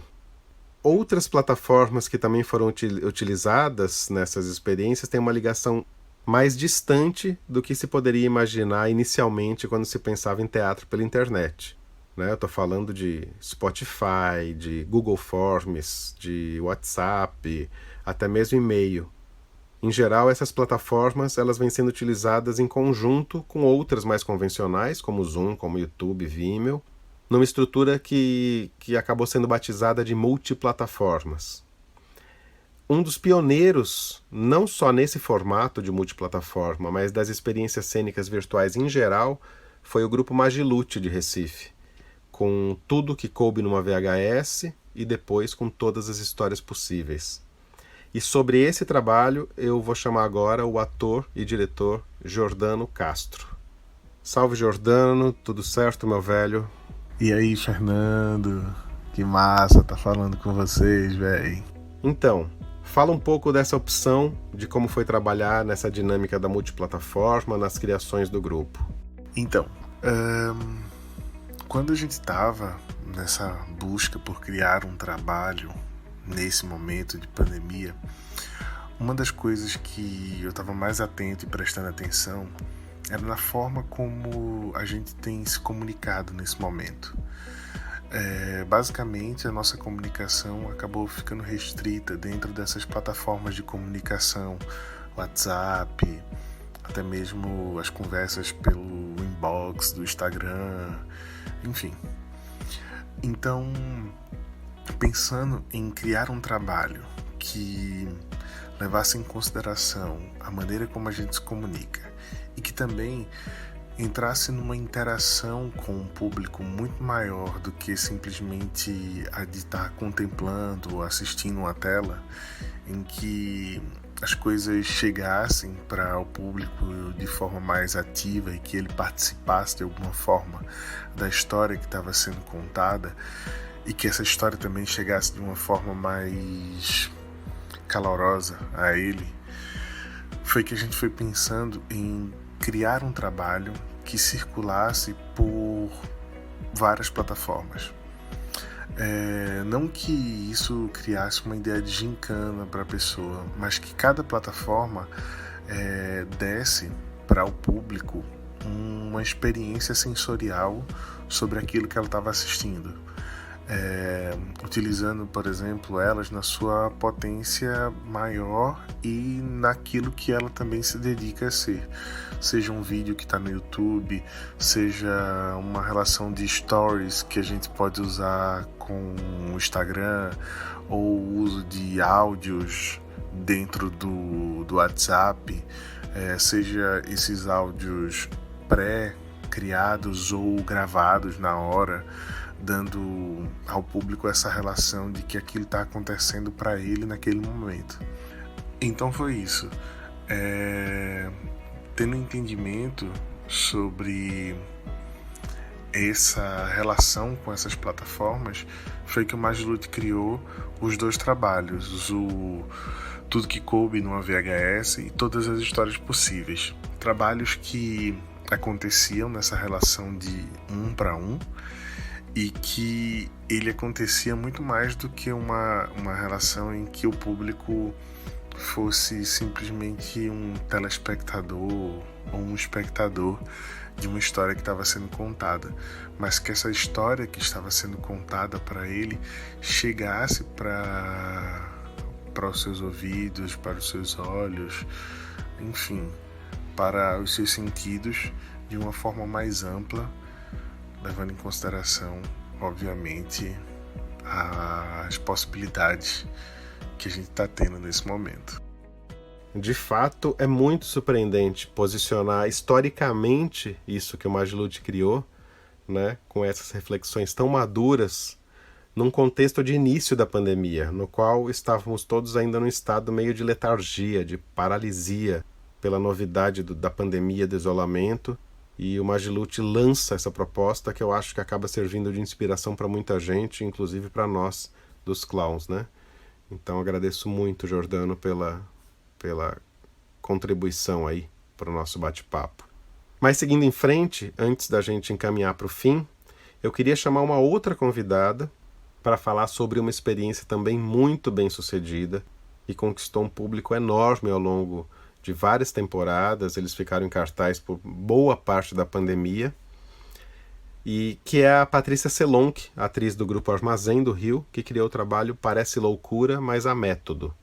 [SPEAKER 1] Outras plataformas que também foram utilizadas nessas experiências têm uma ligação mais distante do que se poderia imaginar inicialmente quando se pensava em teatro pela internet. Né? Eu estou falando de Spotify, de Google Forms, de WhatsApp, até mesmo e-mail. Em geral, essas plataformas elas vêm sendo utilizadas em conjunto com outras mais convencionais, como Zoom, como YouTube, Vimeo, numa estrutura que acabou sendo batizada de multiplataformas. Um dos pioneiros, não só nesse formato de multiplataforma, mas das experiências cênicas virtuais em geral, foi o grupo Magilute de Recife, com tudo que coube numa VHS e depois com todas as histórias possíveis. E sobre esse trabalho eu vou chamar agora o ator e diretor Jordano Castro. Salve, Jordano, tudo certo, meu velho?
[SPEAKER 5] E aí, Fernando? Que massa tá falando com vocês, velho.
[SPEAKER 1] Então, fala um pouco dessa opção, de como foi trabalhar nessa dinâmica da multiplataforma, nas criações do grupo.
[SPEAKER 5] Então, quando a gente estava nessa busca por criar um trabalho nesse momento de pandemia, uma das coisas que eu estava mais atento e prestando atenção era na forma como a gente tem se comunicado nesse momento. Basicamente, a nossa comunicação acabou ficando restrita dentro dessas plataformas de comunicação, WhatsApp, até mesmo as conversas pelo inbox do Instagram, enfim. Então, pensando em criar um trabalho que levasse em consideração a maneira como a gente se comunica e que também entrasse numa interação com um público muito maior do que simplesmente a de estar contemplando ou assistindo uma tela, em que as coisas chegassem para o público de forma mais ativa e que ele participasse de alguma forma da história que estava sendo contada e que essa história também chegasse de uma forma mais calorosa a ele, foi que a gente foi pensando em criar um trabalho que circulasse por várias plataformas. Não que isso criasse uma ideia de gincana para a pessoa, mas que cada plataforma desse para o público uma experiência sensorial sobre aquilo que ela estava assistindo. Utilizando, por exemplo, elas na sua potência maior e naquilo que ela também se dedica a ser. Seja um vídeo que está no YouTube, seja uma relação de stories que a gente pode usar com o Instagram, ou o uso de áudios dentro do WhatsApp, seja esses áudios pré-criados ou gravados na hora, dando ao público essa relação de que aquilo está acontecendo para ele naquele momento. Então foi isso. Tendo entendimento sobre essa relação com essas plataformas, foi que o Magilute criou os dois trabalhos, o Tudo que Coube numa VHS e Todas as Histórias Possíveis. Trabalhos que aconteciam nessa relação de 1 para 1, e que ele acontecia muito mais do que uma relação em que o público fosse simplesmente um telespectador ou um espectador de uma história que estava sendo contada, mas que essa história que estava sendo contada para ele chegasse para os seus ouvidos, para os seus olhos, enfim, para os seus sentidos de uma forma mais ampla, levando em consideração, obviamente, as possibilidades que a gente está tendo nesse momento.
[SPEAKER 1] De fato, é muito surpreendente posicionar historicamente isso que o Magilute criou, né, com essas reflexões tão maduras, num contexto de início da pandemia, no qual estávamos todos ainda num estado meio de letargia, de paralisia, pela novidade da pandemia, do isolamento, e o Magilute lança essa proposta que eu acho que acaba servindo de inspiração para muita gente, inclusive para nós, dos clowns, né? Então agradeço muito, Giordano, pela contribuição aí para o nosso bate-papo. Mas seguindo em frente, antes da gente encaminhar para o fim, eu queria chamar uma outra convidada para falar sobre uma experiência também muito bem sucedida e conquistou um público enorme ao longo de várias temporadas. Eles ficaram em cartaz por boa parte da pandemia, e que é a Patrícia Selonck, atriz do grupo Armazém do Rio, que criou o trabalho Parece Loucura, mas há Método,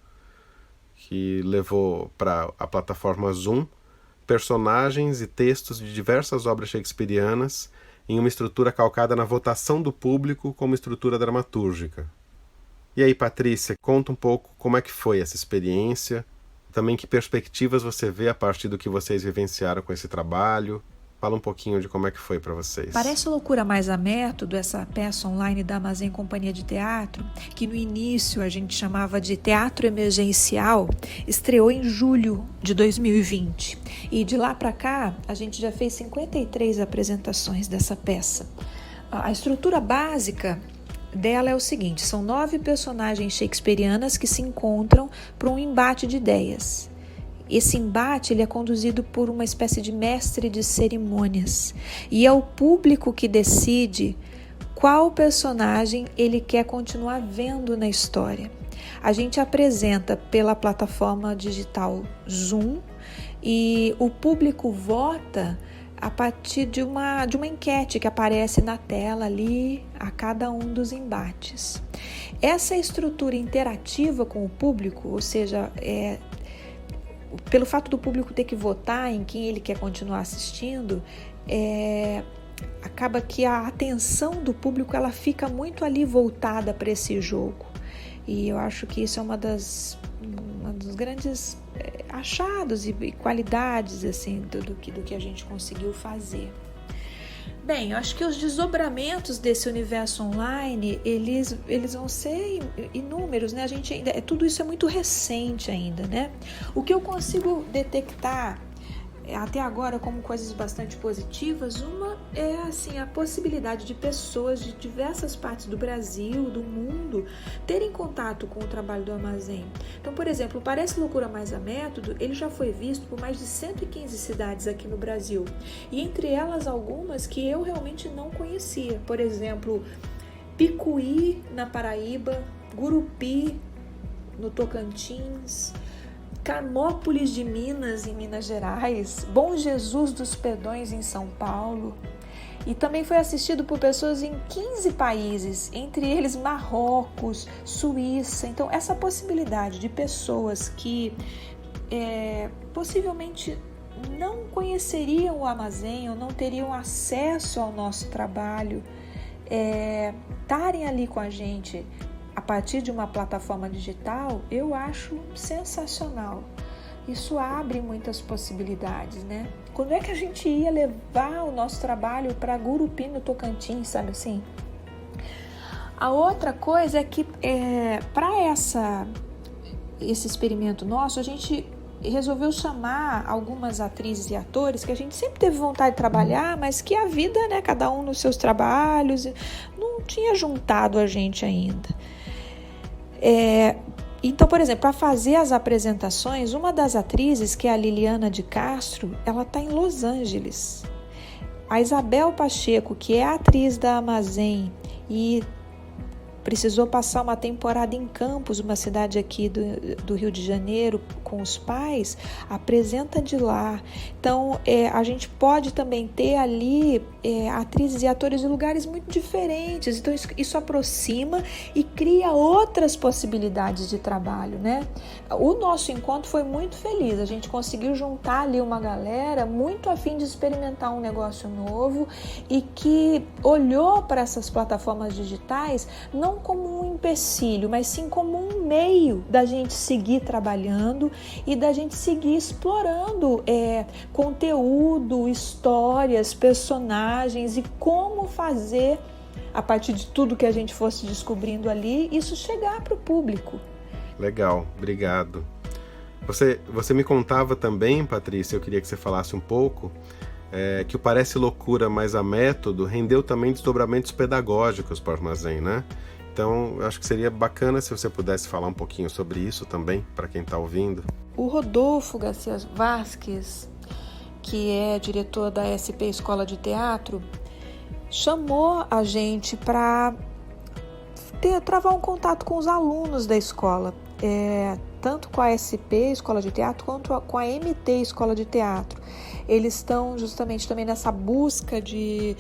[SPEAKER 1] que levou para a plataforma Zoom personagens e textos de diversas obras shakespearianas em uma estrutura calcada na votação do público como estrutura dramatúrgica. E aí, Patrícia, conta um pouco como é que foi essa experiência, também que perspectivas você vê a partir do que vocês vivenciaram com esse trabalho. Fala um pouquinho de como é que foi para vocês.
[SPEAKER 6] Parece Loucura, mas há Método, essa peça online da Armazém Companhia de Teatro, que no início a gente chamava de Teatro Emergencial, estreou em julho de 2020. E de lá para cá, a gente já fez 53 apresentações dessa peça. A estrutura básica dela é o seguinte: são 9 personagens shakespearianas que se encontram para um embate de ideias. Esse embate ele é conduzido por uma espécie de mestre de cerimônias, e é o público que decide qual personagem ele quer continuar vendo na história. A gente apresenta pela plataforma digital Zoom e o público vota a partir de uma enquete que aparece na tela ali a cada um dos embates. Essa estrutura interativa com o público, ou seja, pelo fato do público ter que votar em quem ele quer continuar assistindo, acaba que a atenção do público ela fica muito ali voltada para esse jogo. E eu acho que isso é uma dos grandes achados e qualidades assim, do que a gente conseguiu fazer. Bem, eu acho que os desdobramentos desse universo online, eles vão ser inúmeros, né? A gente ainda, tudo isso é muito recente ainda, né? O que eu consigo detectar até agora como coisas bastante positivas, uma é assim, a possibilidade de pessoas de diversas partes do Brasil, do mundo, terem contato com o trabalho do Armazém. Então, por exemplo, o Parece Loucura, mas há Método, ele já foi visto por mais de 115 cidades aqui no Brasil, e entre elas algumas que eu realmente não conhecia. Por exemplo, Picuí, na Paraíba, Gurupi, no Tocantins, Carmópolis de Minas, em Minas Gerais, Bom Jesus dos Perdões, em São Paulo, e também foi assistido por pessoas em 15 países, entre eles Marrocos, Suíça. Então, essa possibilidade de pessoas que possivelmente não conheceriam o Armazém ou não teriam acesso ao nosso trabalho, estarem ali com a gente a partir de uma plataforma digital, eu acho sensacional. Isso abre muitas possibilidades, né? Quando é que a gente ia levar o nosso trabalho para Gurupi, no Tocantins, sabe assim? A outra coisa é que para esse experimento nosso, a gente resolveu chamar algumas atrizes e atores que a gente sempre teve vontade de trabalhar, mas que a vida, né, cada um nos seus trabalhos, não tinha juntado a gente ainda. Então, por exemplo, para fazer as apresentações, uma das atrizes, que é a Liliana de Castro, ela está em Los Angeles. A Isabel Pacheco, que é a atriz da Armazém e precisou passar uma temporada em Campos, uma cidade aqui do Rio de Janeiro, com os pais, apresenta de lá. Então, a gente pode também ter ali atrizes e atores de lugares muito diferentes. Então, isso aproxima e cria outras possibilidades de trabalho, né? O nosso encontro foi muito feliz. A gente conseguiu juntar ali uma galera muito a fim de experimentar um negócio novo e que olhou para essas plataformas digitais não como um empecilho, mas sim como um meio da gente seguir trabalhando e da gente seguir explorando conteúdo, histórias, personagens e como fazer, a partir de tudo que a gente fosse descobrindo ali, isso chegar para o público.
[SPEAKER 1] Legal, obrigado. Você me contava também, Patrícia, eu queria que você falasse um pouco, que o Parece Loucura, mas a Método rendeu também desdobramentos pedagógicos para o Armazém, né? Então, eu acho que seria bacana se você pudesse falar um pouquinho sobre isso também, para quem está ouvindo.
[SPEAKER 6] O Rodolfo Garcia Vasques, que é diretor da SP Escola de Teatro, chamou a gente para travar um contato com os alunos da escola, tanto com a SP Escola de Teatro quanto com a MT Escola de Teatro. Eles estão justamente também nessa busca de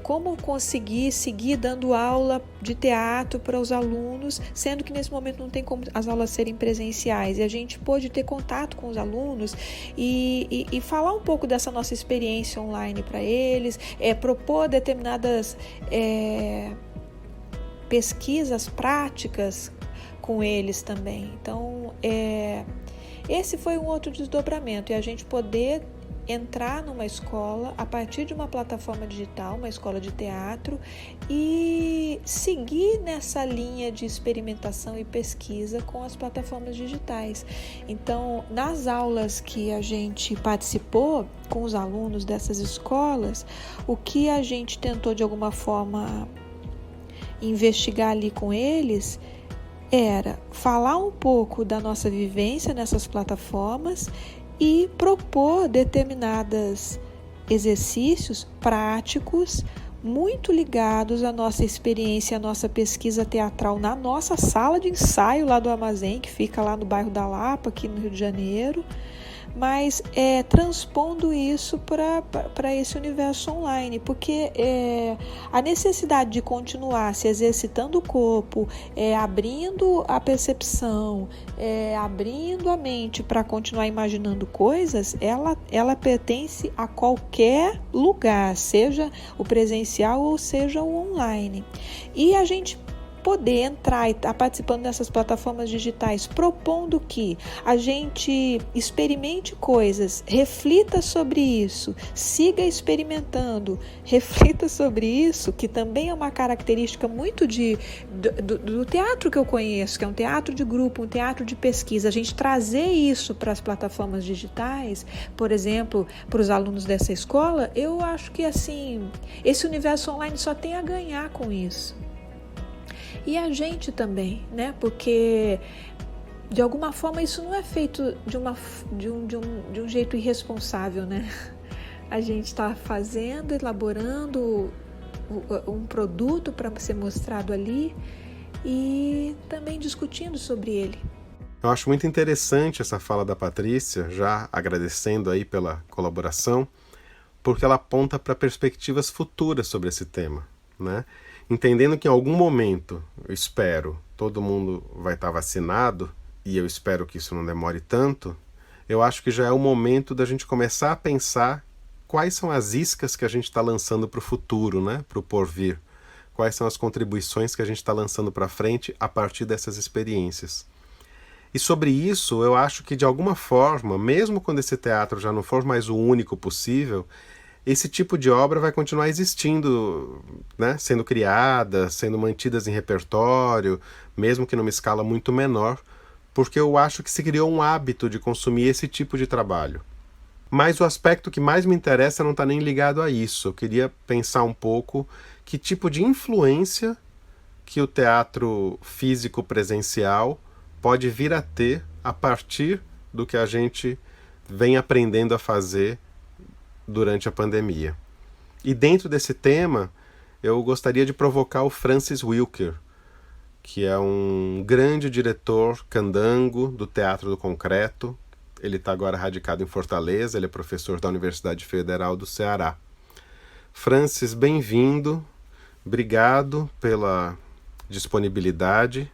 [SPEAKER 6] como conseguir seguir dando aula de teatro para os alunos, sendo que nesse momento não tem como as aulas serem presenciais. E a gente pôde ter contato com os alunos e falar um pouco dessa nossa experiência online para eles, propor determinadas pesquisas práticas com eles também. Então, esse foi um outro desdobramento, e a gente poder entrar numa escola a partir de uma plataforma digital, uma escola de teatro, e seguir nessa linha de experimentação e pesquisa com as plataformas digitais. Então, nas aulas que a gente participou com os alunos dessas escolas, o que a gente tentou de alguma forma investigar ali com eles era falar um pouco da nossa vivência nessas plataformas e propor determinados exercícios práticos muito ligados à nossa experiência, à nossa pesquisa teatral na nossa sala de ensaio lá do Armazém, que fica lá no bairro da Lapa, aqui no Rio de Janeiro, mas transpondo isso para esse universo online, porque a necessidade de continuar se exercitando o corpo, abrindo a percepção, abrindo a mente para continuar imaginando coisas, ela pertence a qualquer lugar, seja o presencial ou seja o online. E a gente poder entrar e estar participando dessas plataformas digitais, propondo que a gente experimente coisas, reflita sobre isso, siga experimentando, reflita sobre isso, que também é uma característica muito do teatro que eu conheço, que é um teatro de grupo, um teatro de pesquisa. A gente trazer isso para as plataformas digitais, por exemplo, para os alunos dessa escola, eu acho que assim, esse universo online só tem a ganhar com isso. E a gente também, né? Porque de alguma forma isso não é feito de um jeito irresponsável, né? A gente está fazendo, elaborando um produto para ser mostrado ali e também discutindo sobre ele.
[SPEAKER 1] Eu acho muito interessante essa fala da Patrícia, já agradecendo aí pela colaboração, porque ela aponta para perspectivas futuras sobre esse tema, né? Entendendo que em algum momento, eu espero, todo mundo vai estar vacinado, e eu espero que isso não demore tanto, eu acho que já é o momento da gente começar a pensar quais são as iscas que a gente está lançando para o futuro, né? Para o porvir. Quais são as contribuições que a gente está lançando para frente a partir dessas experiências. E sobre isso, eu acho que de alguma forma, mesmo quando esse teatro já não for mais o único possível, esse tipo de obra vai continuar existindo, né? Sendo criada, sendo mantidas em repertório, mesmo que numa escala muito menor, porque eu acho que se criou um hábito de consumir esse tipo de trabalho. Mas o aspecto que mais me interessa não está nem ligado a isso. Eu queria pensar um pouco que tipo de influência que o teatro físico presencial pode vir a ter a partir do que a gente vem aprendendo a fazer durante a pandemia. E dentro desse tema, eu gostaria de provocar o Francis Wilker, que é um grande diretor candango do Teatro do Concreto. Ele está agora radicado em Fortaleza, ele é professor da Universidade Federal do Ceará. Francis, bem-vindo, obrigado pela disponibilidade.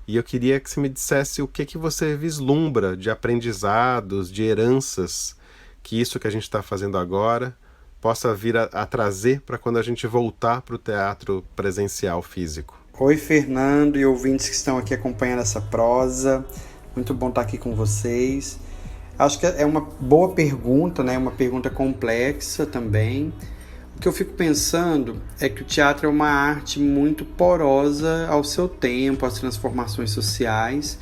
[SPEAKER 1] E eu queria que você me dissesse o que você vislumbra de aprendizados, de heranças, que isso que a gente está fazendo agora possa vir a trazer para quando a gente voltar para o teatro presencial físico.
[SPEAKER 7] Oi, Fernando e ouvintes que estão aqui acompanhando essa prosa. Muito bom estar aqui com vocês. Acho que é uma boa pergunta, né? Uma pergunta complexa também. O que eu fico pensando é que o teatro é uma arte muito porosa ao seu tempo, às transformações sociais.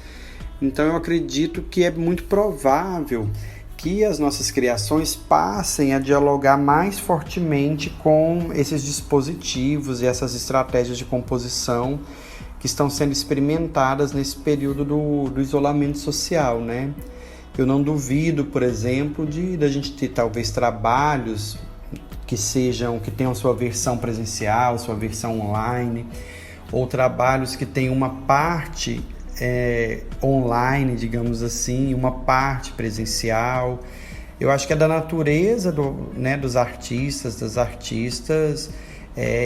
[SPEAKER 7] Então eu acredito que é muito provável que as nossas criações passem a dialogar mais fortemente com esses dispositivos e essas estratégias de composição que estão sendo experimentadas nesse período do isolamento social, né? Eu não duvido, por exemplo, da gente ter talvez trabalhos que tenham sua versão presencial, sua versão online, ou trabalhos que tenham uma parte online, digamos assim, uma parte presencial. Eu acho que é da natureza dos artistas, das artistas,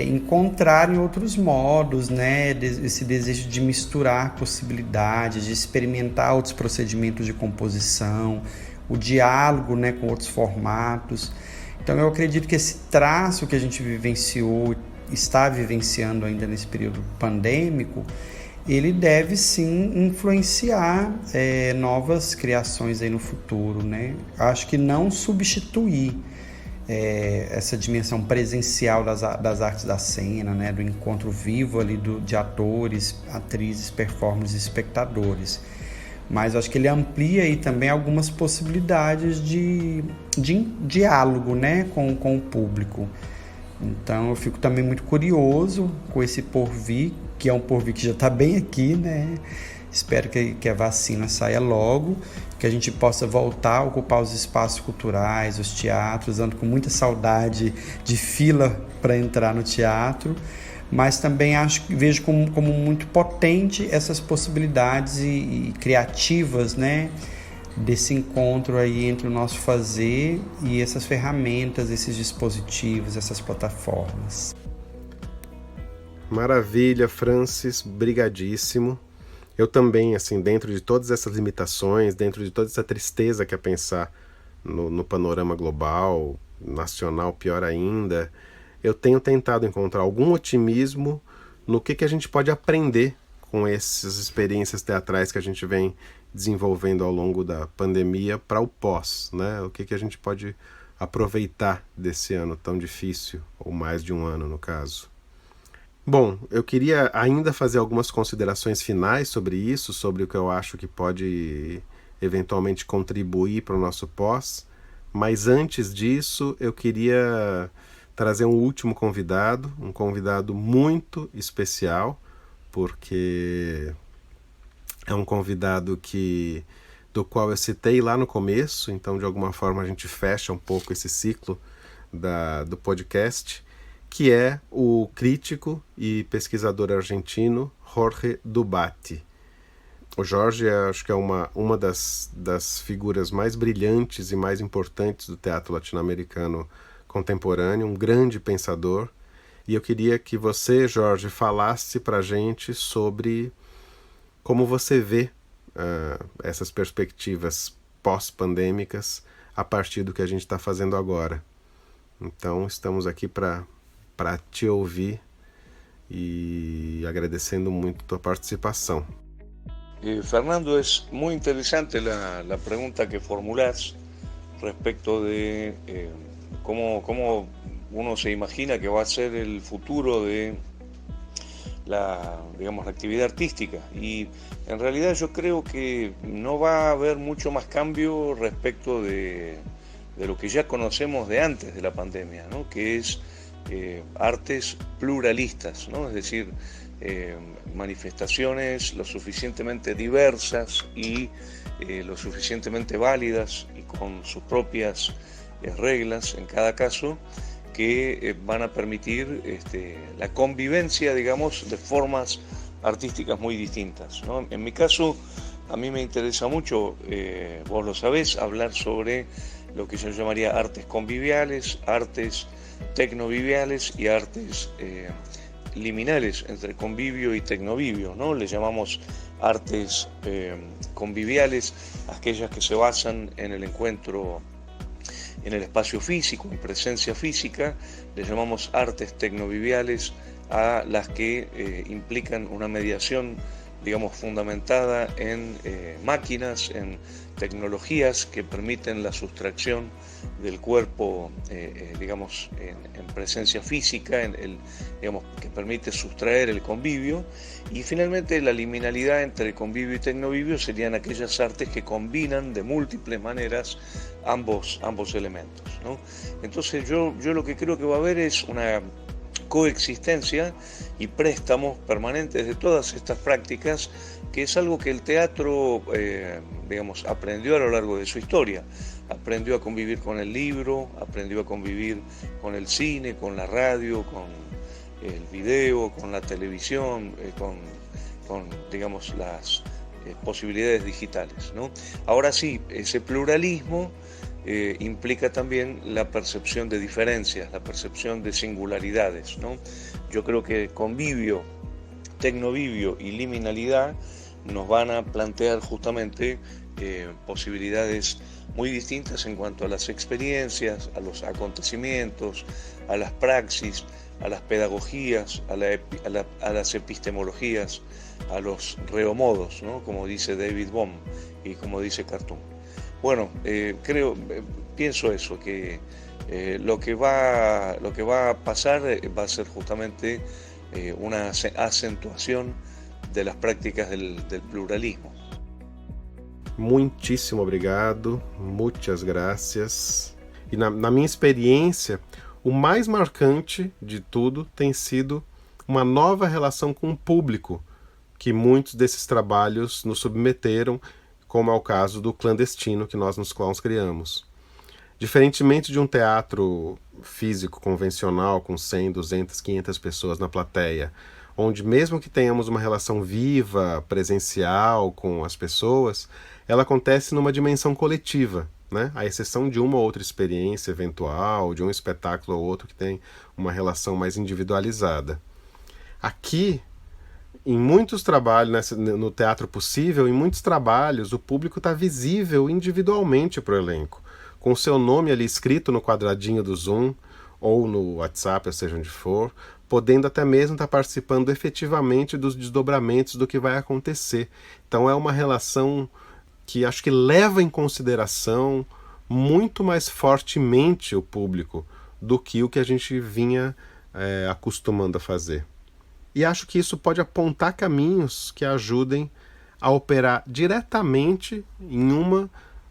[SPEAKER 7] encontrarem outros modos, né? Esse desejo de misturar possibilidades, de experimentar outros procedimentos de composição, o diálogo, né, com outros formatos. Então eu acredito que esse traço que a gente vivenciou, está vivenciando ainda nesse período pandêmico, ele deve sim influenciar novas criações aí no futuro, né? Acho que não substituir essa dimensão presencial das artes da cena, né? Do encontro vivo ali de atores, atrizes, performers e espectadores. Mas acho que ele amplia aí também algumas possibilidades de diálogo, né? com o público. Então eu fico também muito curioso com esse porvir, que é um porvir que já está bem aqui, né? Espero que a vacina saia logo, que a gente possa voltar a ocupar os espaços culturais, os teatros. Ando com muita saudade de fila para entrar no teatro, mas também vejo como muito potente essas possibilidades e criativas, né? Desse encontro aí entre o nosso fazer e essas ferramentas, esses dispositivos, essas plataformas.
[SPEAKER 1] Maravilha, Francis, brigadíssimo. Eu também, assim, dentro de todas essas limitações, dentro de toda essa tristeza que é pensar no panorama global, nacional, pior ainda, eu tenho tentado encontrar algum otimismo no que a gente pode aprender com essas experiências teatrais que a gente vem desenvolvendo ao longo da pandemia para o pós, né? O que a gente pode aproveitar desse ano tão difícil, ou mais de um ano no caso. Bom, eu queria ainda fazer algumas considerações finais sobre isso, sobre o que eu acho que pode eventualmente contribuir para o nosso pós, mas antes disso eu queria trazer um último convidado, um convidado muito especial, porque é um convidado do qual eu citei lá no começo, então de alguma forma a gente fecha um pouco esse ciclo do podcast, que é o crítico e pesquisador argentino Jorge Dubati. O Jorge acho que é uma das figuras mais brilhantes e mais importantes do teatro latino-americano contemporâneo, um grande pensador, e eu queria que você, Jorge, falasse para a gente sobre como você vê essas perspectivas pós-pandêmicas a partir do que a gente está fazendo agora. Então, estamos aqui para te ouvir e agradecendo muito a tua participação.
[SPEAKER 8] Fernando, es muy interesante la pregunta que formulás respecto de cómo uno se imagina que va a ser el futuro de la actividad artística, y en realidad yo creo que no va a haber mucho más cambio respecto de lo que ya conocemos de antes de la pandemia, ¿no? Que es artes pluralistas, ¿no? Es decir, manifestaciones lo suficientemente diversas y lo suficientemente válidas y con sus propias reglas en cada caso, que van a permitir la convivencia, digamos, de formas artísticas muy distintas, ¿no? En mi caso, a mí me interesa mucho, vos lo sabés, hablar sobre lo que yo llamaría artes conviviales, artes tecnoviviales y artes liminales entre convivio y tecnovivio, ¿no? Le llamamos artes conviviales aquellas que se basan en el encuentro en el espacio físico, en presencia física. Le llamamos artes tecnoviviales a las que implican una mediación digamos, fundamentada en máquinas, en tecnologías que permiten la sustracción del cuerpo, digamos, en presencia física, digamos, que permite sustraer el convivio. Y finalmente la liminalidad entre convivio y tecnovivio serían aquellas artes que combinan de múltiples maneras ambos elementos, ¿no? Entonces yo lo que creo que va a haber es una coexistencia y préstamos permanentes de todas estas prácticas, que es algo que el teatro, digamos, aprendió a lo largo de su historia. Aprendió a convivir con el libro, aprendió a convivir con el cine, con la radio, con el video, con la televisión, con digamos, las posibilidades digitales, ¿no? Ahora sí, ese pluralismo implica también la percepción de diferencias, la percepción de singularidades, ¿no? Yo creo que convivio, tecnovivio y liminalidad nos van a plantear justamente posibilidades muy distintas en cuanto a las experiencias, a los acontecimientos, a las praxis, a las pedagogías, a las epistemologías, a los reomodos, ¿no? Como dice David Bohm y como dice Cartoon. Bueno, pienso eso, que lo que va a pasar va a ser justamente una acentuación de las prácticas del pluralismo.
[SPEAKER 1] Muitíssimo obrigado, muitas graças. E na minha experiência, o mais marcante de tudo tem sido uma nova relação com o público, que muitos desses trabalhos nos submeteram, como é o caso do Clandestino, que nós nos Clowns criamos. Diferentemente de um teatro físico convencional, com 100, 200, 500 pessoas na plateia, onde mesmo que tenhamos uma relação viva, presencial com as pessoas, ela acontece numa dimensão coletiva, né? À exceção de uma ou outra experiência eventual, de um espetáculo ou outro que tem uma relação mais individualizada. Aqui, em muitos trabalhos, no Teatro Possível, em muitos trabalhos, o público está visível individualmente para o elenco, com o seu nome ali escrito no quadradinho do Zoom, ou no WhatsApp, ou seja onde for, podendo até mesmo estar participando efetivamente dos desdobramentos do que vai acontecer. Então é uma relação que acho que leva em consideração muito mais fortemente o público do que o que a gente vinha acostumando a fazer. E acho que isso pode apontar caminhos que ajudem a operar diretamente em uma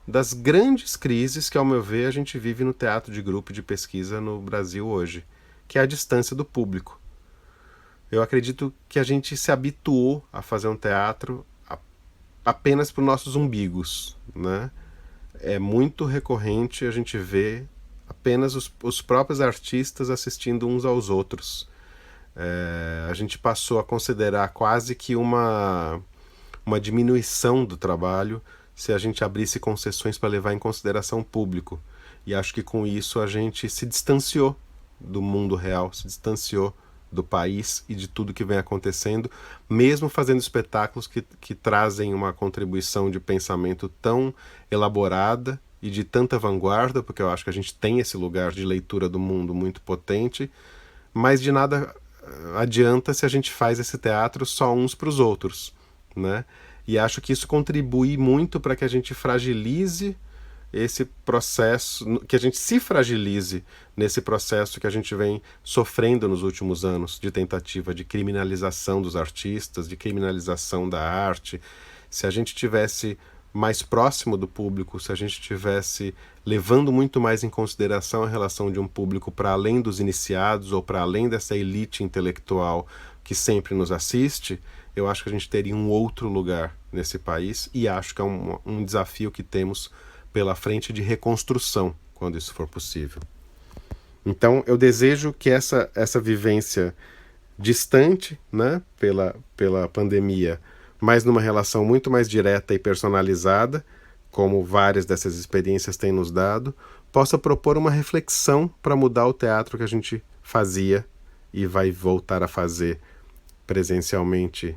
[SPEAKER 1] das grandes crises que, ao meu ver, a gente vive no teatro de grupo de pesquisa no Brasil hoje, que é a distância do público. Eu acredito que a gente se habituou a fazer um teatro apenas para os nossos umbigos, né? É muito recorrente a gente ver apenas os próprios artistas assistindo uns aos outros. A gente passou a considerar quase que uma diminuição do trabalho se a gente abrisse concessões para levar em consideração o público. E acho que com isso a gente se distanciou do mundo real, se distanciou do país e de tudo que vem acontecendo, mesmo fazendo espetáculos que trazem uma contribuição de pensamento tão elaborada e de tanta vanguarda, porque eu acho que a gente tem esse lugar de leitura do mundo muito potente, mas de nada adianta se a gente faz esse teatro só uns para os outros, né? E acho que isso contribui muito para que a gente fragilize esse processo, que a gente se fragilize nesse processo que a gente vem sofrendo nos últimos anos de tentativa de criminalização dos artistas, de criminalização da arte. Se a gente tivesse mais próximo do público, se a gente tivesse levando muito mais em consideração a relação de um público para além dos iniciados ou para além dessa elite intelectual que sempre nos assiste, eu acho que a gente teria um outro lugar nesse país e acho que é um desafio que temos pela frente de reconstrução, quando isso for possível. Então, eu desejo que essa vivência distante, né, pela pandemia, mas numa relação muito mais direta e personalizada, como várias dessas experiências têm nos dado, possa propor uma reflexão para mudar o teatro que a gente fazia e vai voltar a fazer presencialmente.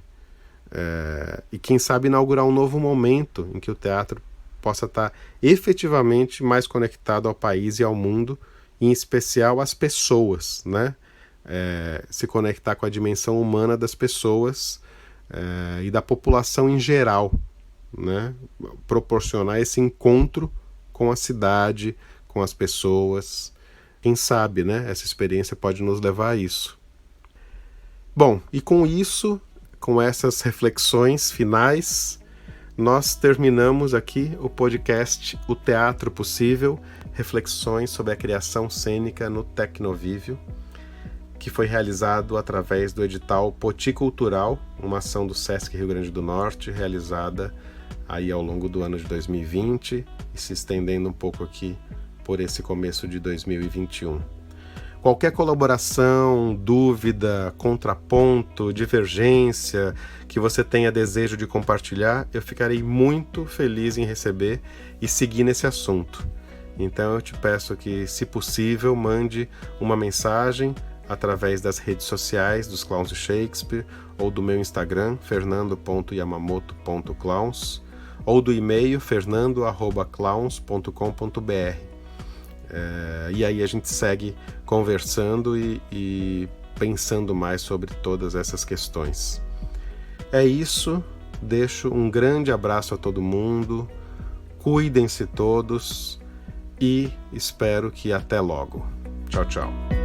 [SPEAKER 1] E quem sabe inaugurar um novo momento em que o teatro possa estar efetivamente mais conectado ao país e ao mundo, em especial às pessoas, né? Se conectar com a dimensão humana das pessoas, e da população em geral, né? Proporcionar esse encontro com a cidade, com as pessoas. Quem sabe, né? Essa experiência pode nos levar a isso. Bom, e com isso, com essas reflexões finais, nós terminamos aqui o podcast O Teatro Possível, reflexões sobre a criação cênica no Tecnovívio, que foi realizado através do edital Poti Cultural, uma ação do Sesc Rio Grande do Norte, realizada aí ao longo do ano de 2020 e se estendendo um pouco aqui por esse começo de 2021. Qualquer colaboração, dúvida, contraponto, divergência que você tenha desejo de compartilhar, eu ficarei muito feliz em receber e seguir nesse assunto. Então eu te peço que, se possível, mande uma mensagem através das redes sociais dos Clowns de Shakespeare, ou do meu Instagram, fernando.yamamoto.clowns, ou do e-mail fernando@clowns.com.br. E aí a gente segue conversando e pensando mais sobre todas essas questões. É isso, deixo um grande abraço a todo mundo, cuidem-se todos e espero que até logo. Tchau, tchau.